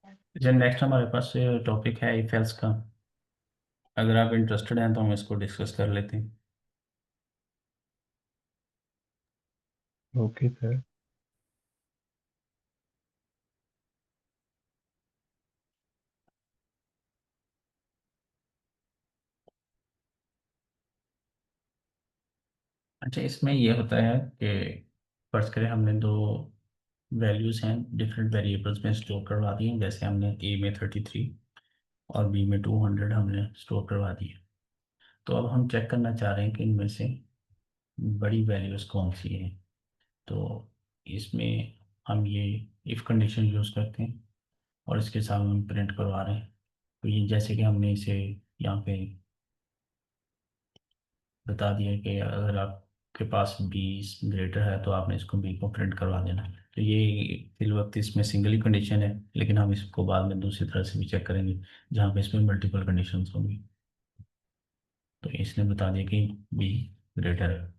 A: अच्छा, नेक्स्ट हमारे पास टॉपिक है इफ एल्स का। अगर आप इंटरेस्टेड हैं तो हम इसको डिस्कस कर लेते हैं।
B: Okay sir.
A: अच्छा, इसमें ये होता है कि फर्ज करें हमने दो वैल्यूज़ हैं डिफरेंट वेरिएबल्स में स्टोर करवा दी हैं, जैसे हमने ए में 33 और बी में 200 हमने स्टोर करवा दी है। तो अब हम चेक करना चाह रहे हैं कि इनमें से बड़ी वैल्यूज़ कौन सी हैं। तो इसमें हम ये इफ़ कंडीशन यूज़ करते हैं और इसके साथ हम प्रिंट करवा रहे हैं। तो ये जैसे कि हमने इसे यहाँ पे बता दिया कि अगर आपके पास 20 ग्रेटर है तो आपने इसको बी को प्रिंट करवा देना। तो ये फिल वक्त इसमें सिंगल ही कंडीशन है, लेकिन हम इसको बाद में दूसरी तरह से भी चेक करेंगे जहाँ पे इसमें मल्टीपल कंडीशंस होंगी। तो इसने बता दिया कि बी ग्रेटर है।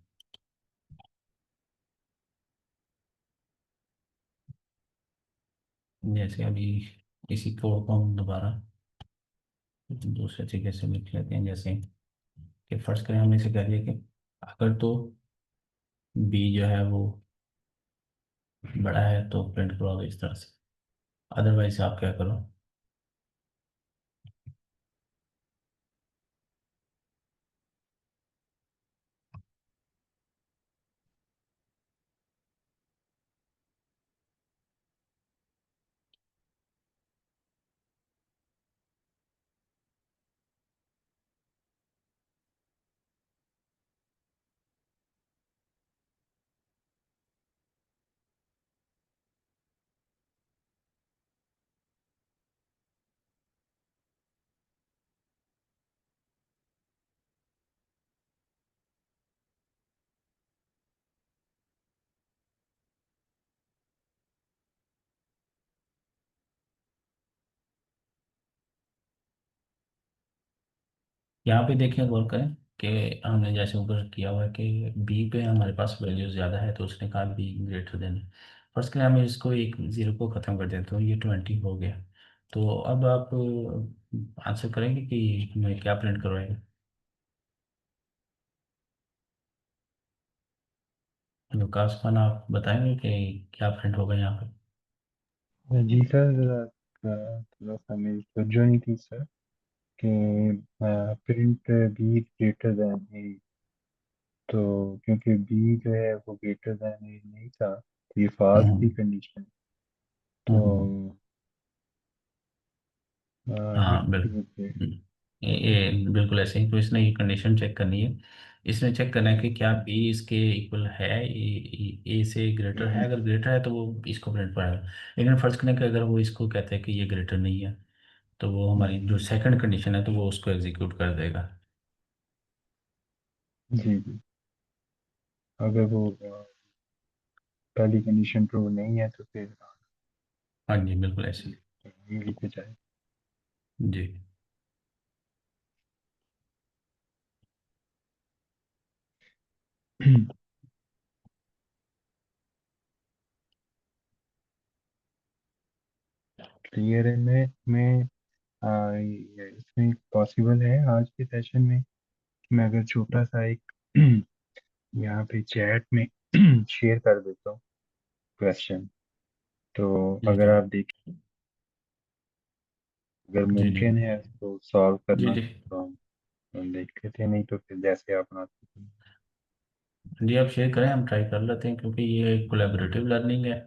A: जैसे अभी इसी कोड को हम दोबारा दूसरे तरीके से लिख लेते हैं, जैसे कि फर्स्ट करें हमने इसे कह दिया कि अगर तो बी जो है वो बड़ा है तो प्रिंट करवा दो इस तरह से, अदरवाइज आप क्या करो। यहाँ पे देखें, गौर करें कि हमने जैसे ऊपर किया हुआ है कि बी पे हमारे पास वैल्यू ज़्यादा है, तो उसने कहा बी ग्रेटर देन। फर्स्ट के लिए हमें इसको एक ज़ीरो को ख़त्म कर दें, तो ये 20 हो गया। तो अब आप आंसर करेंगे कि हमें क्या प्रिंट करवाएंगे? विकास खान, आप बताएंगे कि क्या प्रिंट होगा यहाँ पे?
B: जी सर, थोड़ा सा मेरी तवज्जो नहीं थी सर कि प्रिंट बी ग्रेटर देन ए। तो क्योंकि बी जो है वो ग्रेटर देन ए नहीं था, तो ये फॉल्स थी
A: हम्म।
B: कंडीशन। तो
A: हम्म।
B: एक
A: हाँ
B: मिनट।
A: बिल्कुल। ये बिल्कुल ऐसे ही, तो इसने ये कंडीशन चेक करनी है। इसमें चेक करना है कि क्या बी इसके इक्वल है, ए से ग्रेटर है। अगर ग्रेटर है तो वो इसको प्रिंट पाएगा। लेकिन फर्ज करने का, अगर वो इसको कहता है कि ये ग्रेटर नहीं है, तो वो हमारी जो सेकंड कंडीशन है तो वो उसको एग्जीक्यूट कर देगा।
B: जी जी। अगर वो पहली कंडीशन ट्रू नहीं है तो फिर
A: हाँ जी, बिल्कुल ऐसे ही।
B: ये लिखे जाए।
A: जी।
B: क्लियर है। मैं इसमें पॉसिबल है आज के सेशन में कि मैं अगर छोटा सा एक यहाँ पे चैट में शेयर कर देता हूँ क्वेश्चन। तो
A: जी
B: अगर
A: जी।
B: आप देखें, अगर
A: जी जी।
B: मुमकिन है तो सॉल्व
A: जी
B: करना,
A: जी।
B: तो हम देख लेते हैं, नहीं तो फिर जैसे आप बनाते हैं।
A: जी, आप शेयर करें, हम ट्राई कर लेते हैं, क्योंकि ये कोलैबोरेटिव लर्निंग है।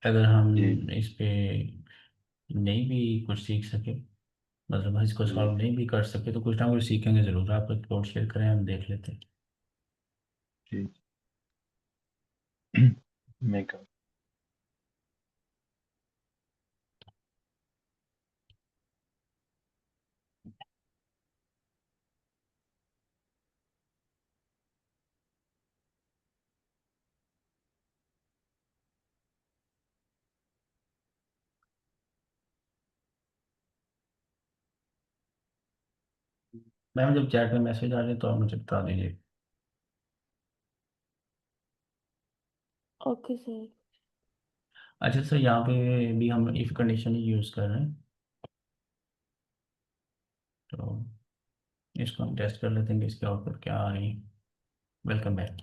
A: अगर हम
B: जी
A: इस पे नहीं भी कुछ सीख सके, मतलब हम इसको
B: जी
A: सॉल्व नहीं भी कर सके, तो कुछ ना कुछ सीखेंगे ज़रूर। आप एक कोड शेयर करें, हम देख लेते हैं।
B: जी। मैं कर
A: मैम, जब चैट में मैसेज आ जाए तो आप मुझे बता दीजिए।
C: Okay sir.
A: अच्छा सर, यहाँ पे भी हम इफ़ कंडीशन ही यूज़ कर रहे हैं, तो इसको हम टेस्ट कर लेते हैं कि इसके आउटपुट क्या आ रही है। Welcome back.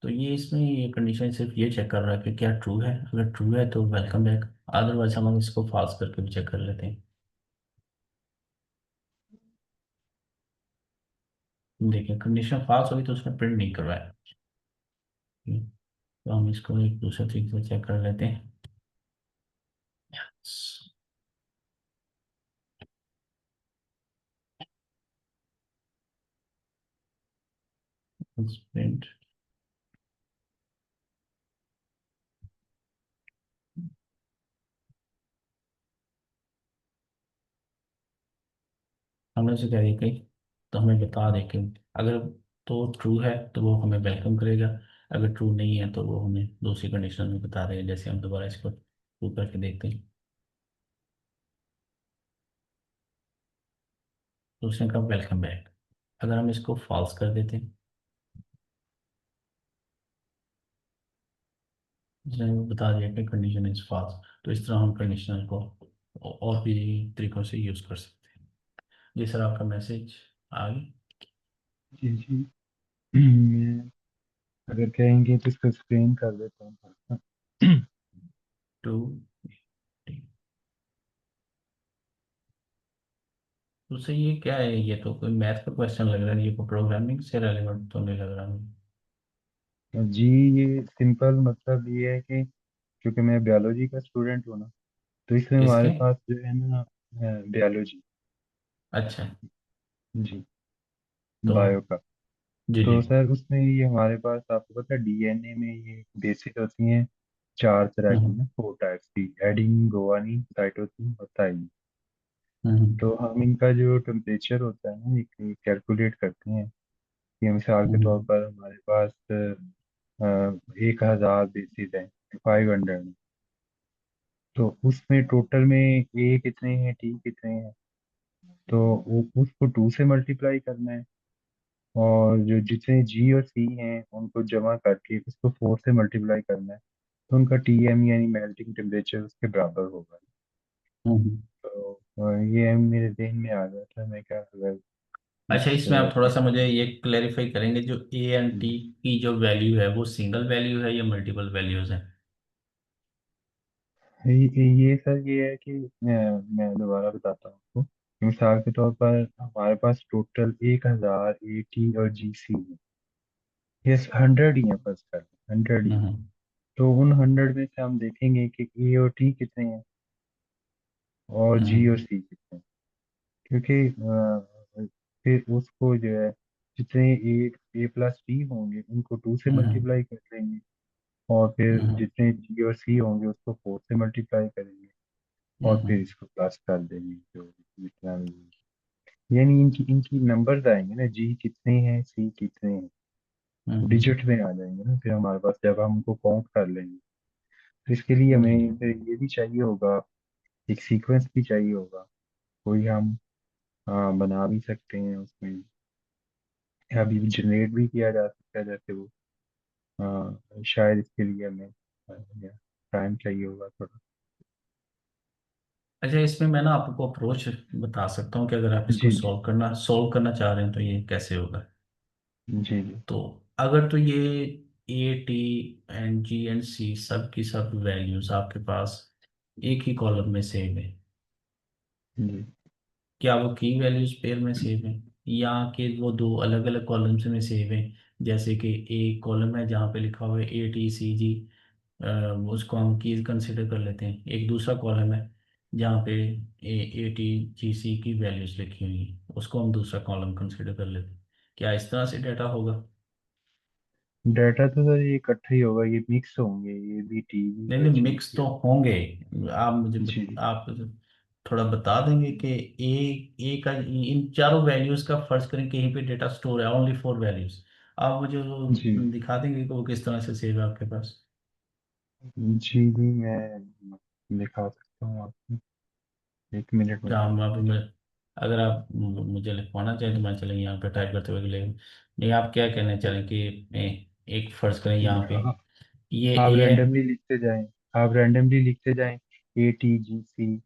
A: तो ये इसमें ये कंडीशन सिर्फ ये चेक कर रहा है कि क्या ट्रू है। अगर ट्रू है तो वेलकम बैक, अदरवाइज हम इसको फॉल्स करके भी चेक कर लेते हैं। देखिए, कंडीशन फॉल्स होगी तो उसने प्रिंट नहीं करवाया। तो हम इसको एक दूसरे तरीके से चेक कर लेते हैं। प्रिंट। हमने उसे कह दिया कि, तो हमें बता दे कि अगर तो ट्रू है तो वो हमें वेलकम करेगा। अगर ट्रू नहीं है तो वो हमें दूसरी कंडीशन में बता देगा। जैसे हम दोबारा इसको ट्रू करके देखते हैं, तो उसने कहा वेलकम बैक। अगर हम इसको फॉल्स कर देते हैं, उसने बता दिया कि कंडीशन इज फॉल्स। तो इस तरह हम कंडीशनल को और भी तरीकों से यूज़ कर सकते हैं। जी सर, आपका मैसेज आ गया।
B: जी जी। मैं अगर कहेंगे तो इसको स्क्रीन कर देता हूँ थोड़ा सा।
A: टू। तो सर ये क्या है? ये तो कोई मैथ का क्वेश्चन लग रहा है, ये कोई प्रोग्रामिंग से रेलेवेंट तो नहीं लग रहा मुझे।
B: जी, ये सिंपल मतलब ये है कि क्योंकि मैं बायोलॉजी का स्टूडेंट हूँ ना, तो इसमें हमारे
A: इसके।
B: पास जो है ना बायोलॉजी।
A: अच्छा।
B: जी,
A: तो
B: बायो का।
A: जी जी।
B: तो सर उसमें ये हमारे पास आपको पता है डीएनए में ये बेसिक होती हैं चार तरह की
A: हम्म।
B: ना, 4 टाइप्स की: एडेनिन, गुआनिन, साइटोसिन और थाइमिन।
A: हम्म।
B: तो हम इनका जो टेम्परेचर होता है ना, एक कैलकुलेट करते हैं कि मिसाल के तौर
A: हम्म।
B: पर हमारे पास 1,000 बेसिस हैं, 500। तो उसमें टोटल में ए कितने हैं, टी कितने हैं, तो उसको 2 से मल्टीप्लाई करना है, और जो जितने जी और सी हैं उनको जमा करके उसको 4 से मल्टीप्लाई करना है, तो उनका टीएम यानी मेल्टिंग टेम्परेचर उसके बराबर होगा।
A: हम्म।
B: तो ये मेरे जहन में आ गया था, मैं क्या अगर
A: अच्छा,
B: इस
A: इसमें आप थोड़ा सा मुझे ये क्लेरिफाई करेंगे, जो ए एंड टी
B: जी।
A: की जो वैल्यू है वो सिंगल वैल्यू है या मल्टीपल वैल्यूज है?
B: ये सर ये है कि मैं दोबारा बताता हूँ आपको। मिसाल के तौर पर हमारे पास टोटल 1000 एटी और जीसी है। यस, 100 ही है, फर्स्ट कर 100 ही है।
A: हम्म।
B: तो उन 100 में से हम देखेंगे कि ए और टी कितने हैं और जी और
A: हम्म।
B: सी कितने हैं। क्योंकि फिर उसको जो है, जितने ए प्लस टी होंगे उनको 2 से
A: हम्म।
B: मल्टीप्लाई कर लेंगे, और फिर
A: हम्म।
B: जितने जी और सी होंगे उसको 4 से मल्टीप्लाई करेंगे, और फिर
A: हम्म।
B: इसको प्लस कर देंगे जो जितना भी। यानी इनकी इनकी नंबर्स आएंगे ना, जी कितने हैं सी कितने हैं,
A: हम्म।
B: डिजिट में आ जाएंगे ना फिर हमारे पास, जब हम उनको काउंट कर लेंगे। तो इसके लिए
A: जी जी।
B: हमें फिर ये भी चाहिए होगा, एक सीक्वेंस भी चाहिए होगा। कोई हम बना भी सकते हैं उसमें, या अभी जनरेट भी किया जा सकता है, जैसे वो शायद इसके लिए हमें टाइम चाहिए होगा थोड़ा।
A: अच्छा, इसमें मैं ना आपको अप्रोच बता सकता हूँ कि अगर आप इसको
B: जी जी
A: सॉल्व करना चाह रहे हैं तो ये कैसे होगा।
B: जी जी
A: तो अगर तो ये A T and G and C सब की सब वैल्यूज आपके पास एक ही कॉलम में सेव है,
B: जी
A: क्या वो की वैल्यूज पेयर में सेव है या कि वो दो अलग अलग कॉलम्स में सेव है? जैसे कि एक कॉलम है जहाँ पे लिखा हुआ है ए टी सी जी, उसको हम कीज कंसिडर कर लेते हैं। एक दूसरा कॉलम है जहाँ पे ए टी जी सी की वैल्यूज लिखी हुई हैं, उसको हम दूसरा कॉलम कंसिडर कर लेते हैं। क्या इस तरह से डाटा होगा?
B: डाटा तो सर ये इकट्ठा ही होगा, ये मिक्स होंगे, ये भी टीवी
A: नहीं
B: और
A: नहीं,
B: जी
A: मिक्स
B: भी
A: तो
B: होंगे।
A: होंगे।
B: जी
A: आप थोड़ा बता देंगे कि ए का इन चारों वैल्यूज का फर्ज करें कहीं पे डेटा स्टोर है, ओनली फोर वैल्यूज। आप मुझे वो
B: जी
A: दिखा देंगे कि वो किस तरह से सेव है आपके पास?
B: जी जी, मैं दिखा सकता हूँ आपको, 1 मिनट
A: जहाँ
B: मुझे
A: हम
B: दे
A: आप
B: दीजिए।
A: अगर आप मुझे लिखवाना चाहें तो मैं चलेंगे यहाँ पे टाइप करते हुए ले। नहीं, आप क्या कहना चाह रहे हैं कि एक फर्ज करें यहाँ पे
B: आ-
A: ये
B: आप
A: ए है,
B: रैंडमली लिखते जाएं, आप रैंडमली लिखते जाएं, ए टी जी सी,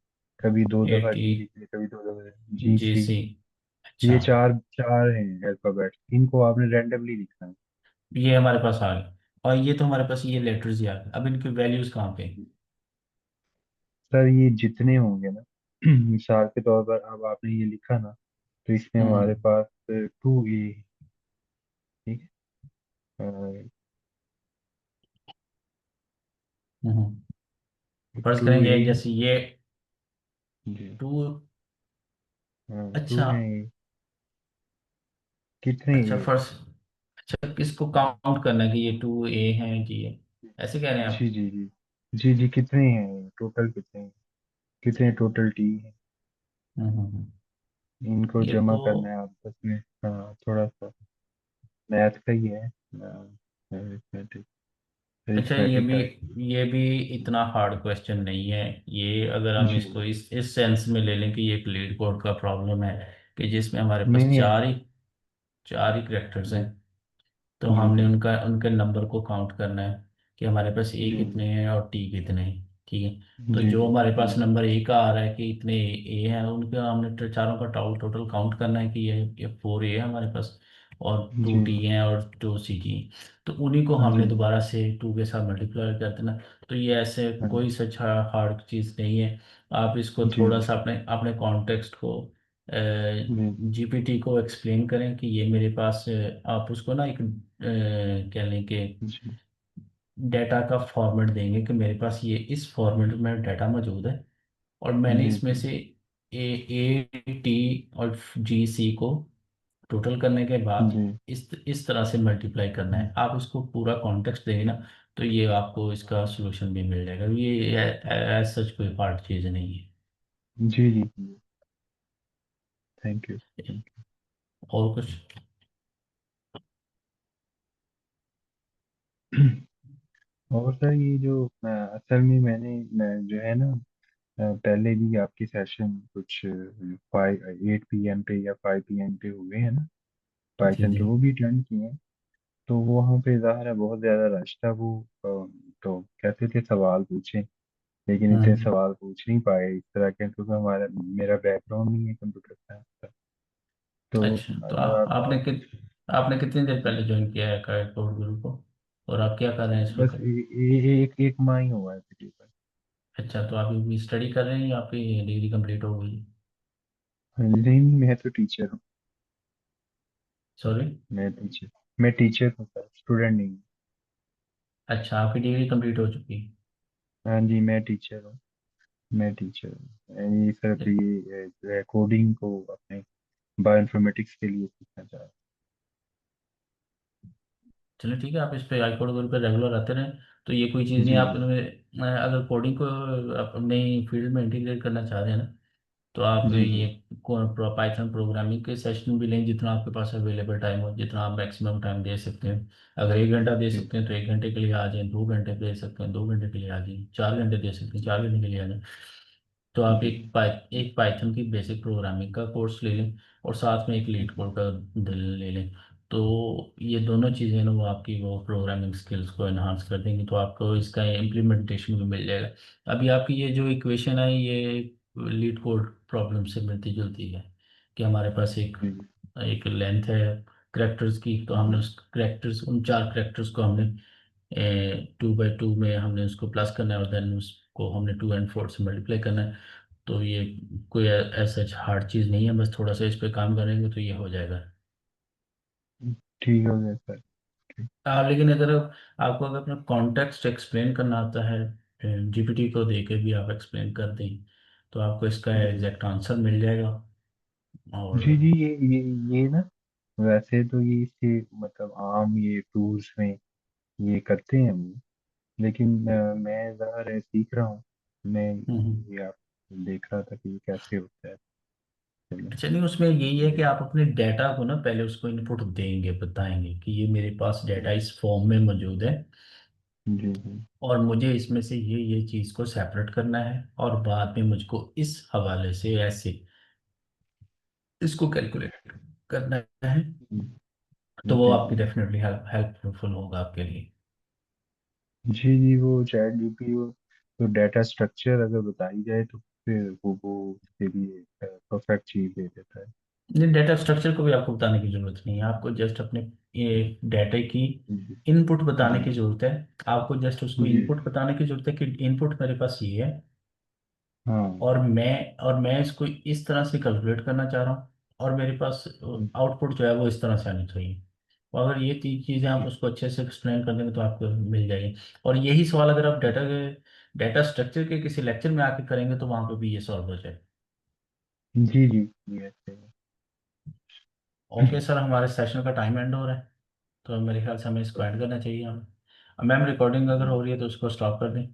B: कभी दो
A: ए
B: दफा
A: टी
B: जी लिख लिया, कभी दो दफा जी
A: जी
B: सी।
A: सी। अच्छा,
B: ये चार चार हैं अल्फाबेट, इनको आपने रैंडमली लिखना है।
A: ये हमारे पास आ गए। और ये तो हमारे पास ये लेटर्स ही आ गए, अब इनकी वैल्यूज कहाँ पे?
B: सर ये जितने होंगे ना, मिसाल के तौर पर अब आपने ये लिखा ना, तो इसमें हमारे
A: हम्म।
B: पास 2 ए, ठीक है,
A: हम्म। फर्ज
B: टू ए
A: करेंगे जैसे ये
B: जी,
A: टू।
B: टू
A: अच्छा।
B: है ये, कितने
A: अच्छा,
B: ए?
A: फर्स्ट। अच्छा, किसको काउंट करना है कि ये टू ए है जी है, ऐसे कह रहे हैं
B: जी
A: आप?
B: जी जी जी जी, कितने हैं टोटल, कितने हैं, कितने टोटल टी हैं, इनको
A: ये
B: जमा
A: तो
B: करना है आपस में। हाँ, थोड़ा सा मैथ का ही है, अरिथमेटिक,
A: अच्छा,
B: अरिथमेटिक टाइप।
A: ये भी इतना हार्ड क्वेश्चन नहीं है। ये अगर हम
B: जी,
A: इसको इस सेंस में ले लें कि ये एक लीड कोड का प्रॉब्लम है कि जिसमें हमारे
B: नहीं
A: पास
B: नहीं,
A: चार ही करेक्टर्स हैं, तो
B: जी
A: हमने
B: जी
A: उनका उनके नंबर को काउंट करना है कि हमारे पास ए
B: जी
A: कितने हैं और टी कितने हैं। ठीक है, तो
B: जी
A: जो
B: जी
A: हमारे पास
B: जी
A: नंबर ए का आ रहा है कि इतने ए हैं, उनके हमने चारों का टोटल काउंट करना है कि ये फोर ए है हमारे पास, और टू
B: जी
A: टी हैं और टू सी जी। तो उन्हीं को हमने
B: जी
A: दोबारा से टू के साथ मल्टीप्लाई कर देना। तो ये ऐसे
B: हाँ
A: कोई सच हार्ड चीज़ नहीं है। आप इसको
B: जी
A: थोड़ा
B: जी
A: सा अपने अपने कॉन्टेक्स्ट को
B: जी
A: जीपीटी को एक्सप्लेन करें कि ये मेरे पास आप उसको ना एक कह लें कि
B: जी
A: डाटा का फॉर्मेट देंगे कि मेरे पास ये इस फॉर्मेट में डाटा मौजूद है, और मैंने
B: जी
A: इसमें
B: जी
A: से ए टी और जी सी को टोटल करने के बाद
B: जी
A: इस तरह से मल्टीप्लाई करना
B: जी
A: है। आप इसको पूरा कॉन्टेक्स्ट देंगे ना, तो ये आपको इसका सोल्यूशन भी मिल जाएगा। ये एज सच कोई हार्ड चीज़ नहीं
B: जी जी, थैंक यू
A: है।
B: थैंक
A: और कुछ?
B: यू। और सर ये जो असल में मैं जो है ना, पहले भी आपके सेशन कुछ 8 PM पे या 5 PM पे हुए हैं ना
A: जी
B: पाइथन
A: जी।
B: के, वो भी अटेंड किए हैं। तो वो वहाँ पे ज़ाहिर है बहुत ज़्यादा रश था। वो तो कहते थे सवाल पूछें, लेकिन इतने
A: हम्म।
B: सवाल पूछ नहीं पाए इस तरह के, क्योंकि मेरा बैकग्राउंड नहीं है कंप्यूटर साइंस का। तो
A: अच्छा, तो
B: अगर आप
A: आपने कितनी देर पहले ज्वाइन किया है काइट कोड गुरु को, और आप क्या कर रहे हैं इस
B: बस
A: वक्त?
B: एक माह ही हुआ है तकरीबन।
A: अच्छा, तो आप अभी स्टडी कर रहे हैं या आपकी डिग्री कंप्लीट हो गई?
B: हाँ जी, नहीं नहीं, मैं तो टीचर हूँ।
A: सॉरी?
B: मैं टीचर हूँ सर, स्टूडेंट नहीं हूँ।
A: अच्छा, आपकी डिग्री कंप्लीट हो चुकी
B: हाँ जी, मैं टीचर हूँ। ये सिर्फ ये कोडिंग को अपने बायोइन्फॉर्मेटिक्स के लिए सीखना चाह रहा
A: चलिए ठीक है, आप इस पे आई कोड गुरु पे रेगुलर आते रहें। तो ये कोई चीज़
B: हूँ।
A: नहीं,
B: जी
A: आप
B: जी
A: अगर कोडिंग को अपने फील्ड में इंटीग्रेट करना चाह रहे हैं ना, तो आप
B: जी जी
A: ये पाइथन प्रोग्रामिंग के सेशन भी लें, जितना आपके पास अवेलेबल टाइम हो, जितना आप मैक्सिमम टाइम दे सकते हैं। अगर 1 घंटा दे
B: जी
A: सकते हैं तो 1 घंटे के लिए आ जाएं, 2 घंटे दे सकते हैं 2 घंटे के लिए आ जाएं, 4 घंटे दे सकते हैं 4 घंटे के लिए आ जाएं। तो आप
B: जी
A: एक पाइथन की बेसिक प्रोग्रामिंग का कोर्स ले लें, और साथ में एक लीड कोड का दिल ले लें। तो ये दोनों चीज़ें ना वो आपकी वो प्रोग्रामिंग स्किल्स को एनहांस कर देंगी, तो आपको इसका इम्प्लीमेंटेशन भी मिल जाएगा। अभी आपकी ये जो इक्वेशन है, ये लीड कोड प्रॉब्लम से मिलती जुलती है, कि हमारे पास एक
B: जी
A: एक लेंथ है करेक्टर्स की, तो हमने
B: जी
A: उस करेक्टर्स उन 4 करेक्टर्स को हमने 2 बाई 2 में हमने उसको प्लस करना है, और देन उसको हमने 2 and 4 से मल्टीप्लाई करना है। तो ये कोई ऐसा हार्ड चीज़ नहीं है, बस थोड़ा सा इस पे काम करेंगे तो ये हो जाएगा।
B: ठीक हो गया सर। ठीक।
A: लेकिन आपको अगर अपना कॉन्टेक्स्ट एक्सप्लेन करना आता है, जीपीटी को दे के भी आप एक्सप्लेन कर दें, तो आपको इसका
B: जी
A: एग्जैक्ट आंसर मिल जाएगा। और
B: जी जी, ये ना, वैसे तो ये इसके मतलब आम ये टूल्स में ये करते हैं वो, लेकिन मैं ज़रा सीख रहा हूँ। मैं
A: हम्म।
B: ये आप देख रहा था कि ये कैसे होता है। चलिए।
A: अच्छा, नहीं उसमें यही है कि आप अपने डाटा को ना पहले उसको इनपुट देंगे, बताएंगे कि ये मेरे पास डाटा इस फॉर्म में मौजूद है,
B: जी जी
A: और मुझे इसमें से ये चीज़ को सेपरेट करना है, और बाद में मुझको इस हवाले से ऐसे इसको कैलकुलेट करना है। तो वो
B: जी
A: आपकी
B: जी
A: डेफिनेटली हेल्पफुल होगा आपके लिए।
B: जी जी, वो चैट जीपीटी तो डाटा स्ट्रक्चर अगर बताई जाए तो फिर वो उसके लिए परफेक्ट चीज़ दे देता है।
A: नहीं, डेटा स्ट्रक्चर को भी आपको बताने की जरूरत नहीं है, आपको जस्ट अपने ये डाटा की
B: जी
A: इनपुट बताने
B: जी
A: की जरूरत है। आपको जस्ट उसको
B: जी
A: इनपुट बताने की जरूरत है कि इनपुट मेरे पास ये है,
B: हाँ
A: और मैं इसको इस तरह से कैलकुलेट करना चाह रहा हूँ, और मेरे पास आउटपुट जो है वो इस तरह से आनी चाहिए। और अगर ये 3 चीज़ें आप उसको अच्छे से एक्सप्लेन कर देंगे तो आपको मिल जाएगी। और यही सवाल अगर आप डाटा स्ट्रक्चर के किसी लेक्चर में आके करेंगे तो वहाँ पे भी ये सॉल्व हो जाए।
B: जी जी जी, ऐसे
A: ओके सर, हमारे सेशन का टाइम एंड हो रहा है, तो मेरे ख्याल से हमें इसको एंड करना चाहिए। हम मैम, रिकॉर्डिंग अगर हो रही है तो उसको स्टॉप कर दें।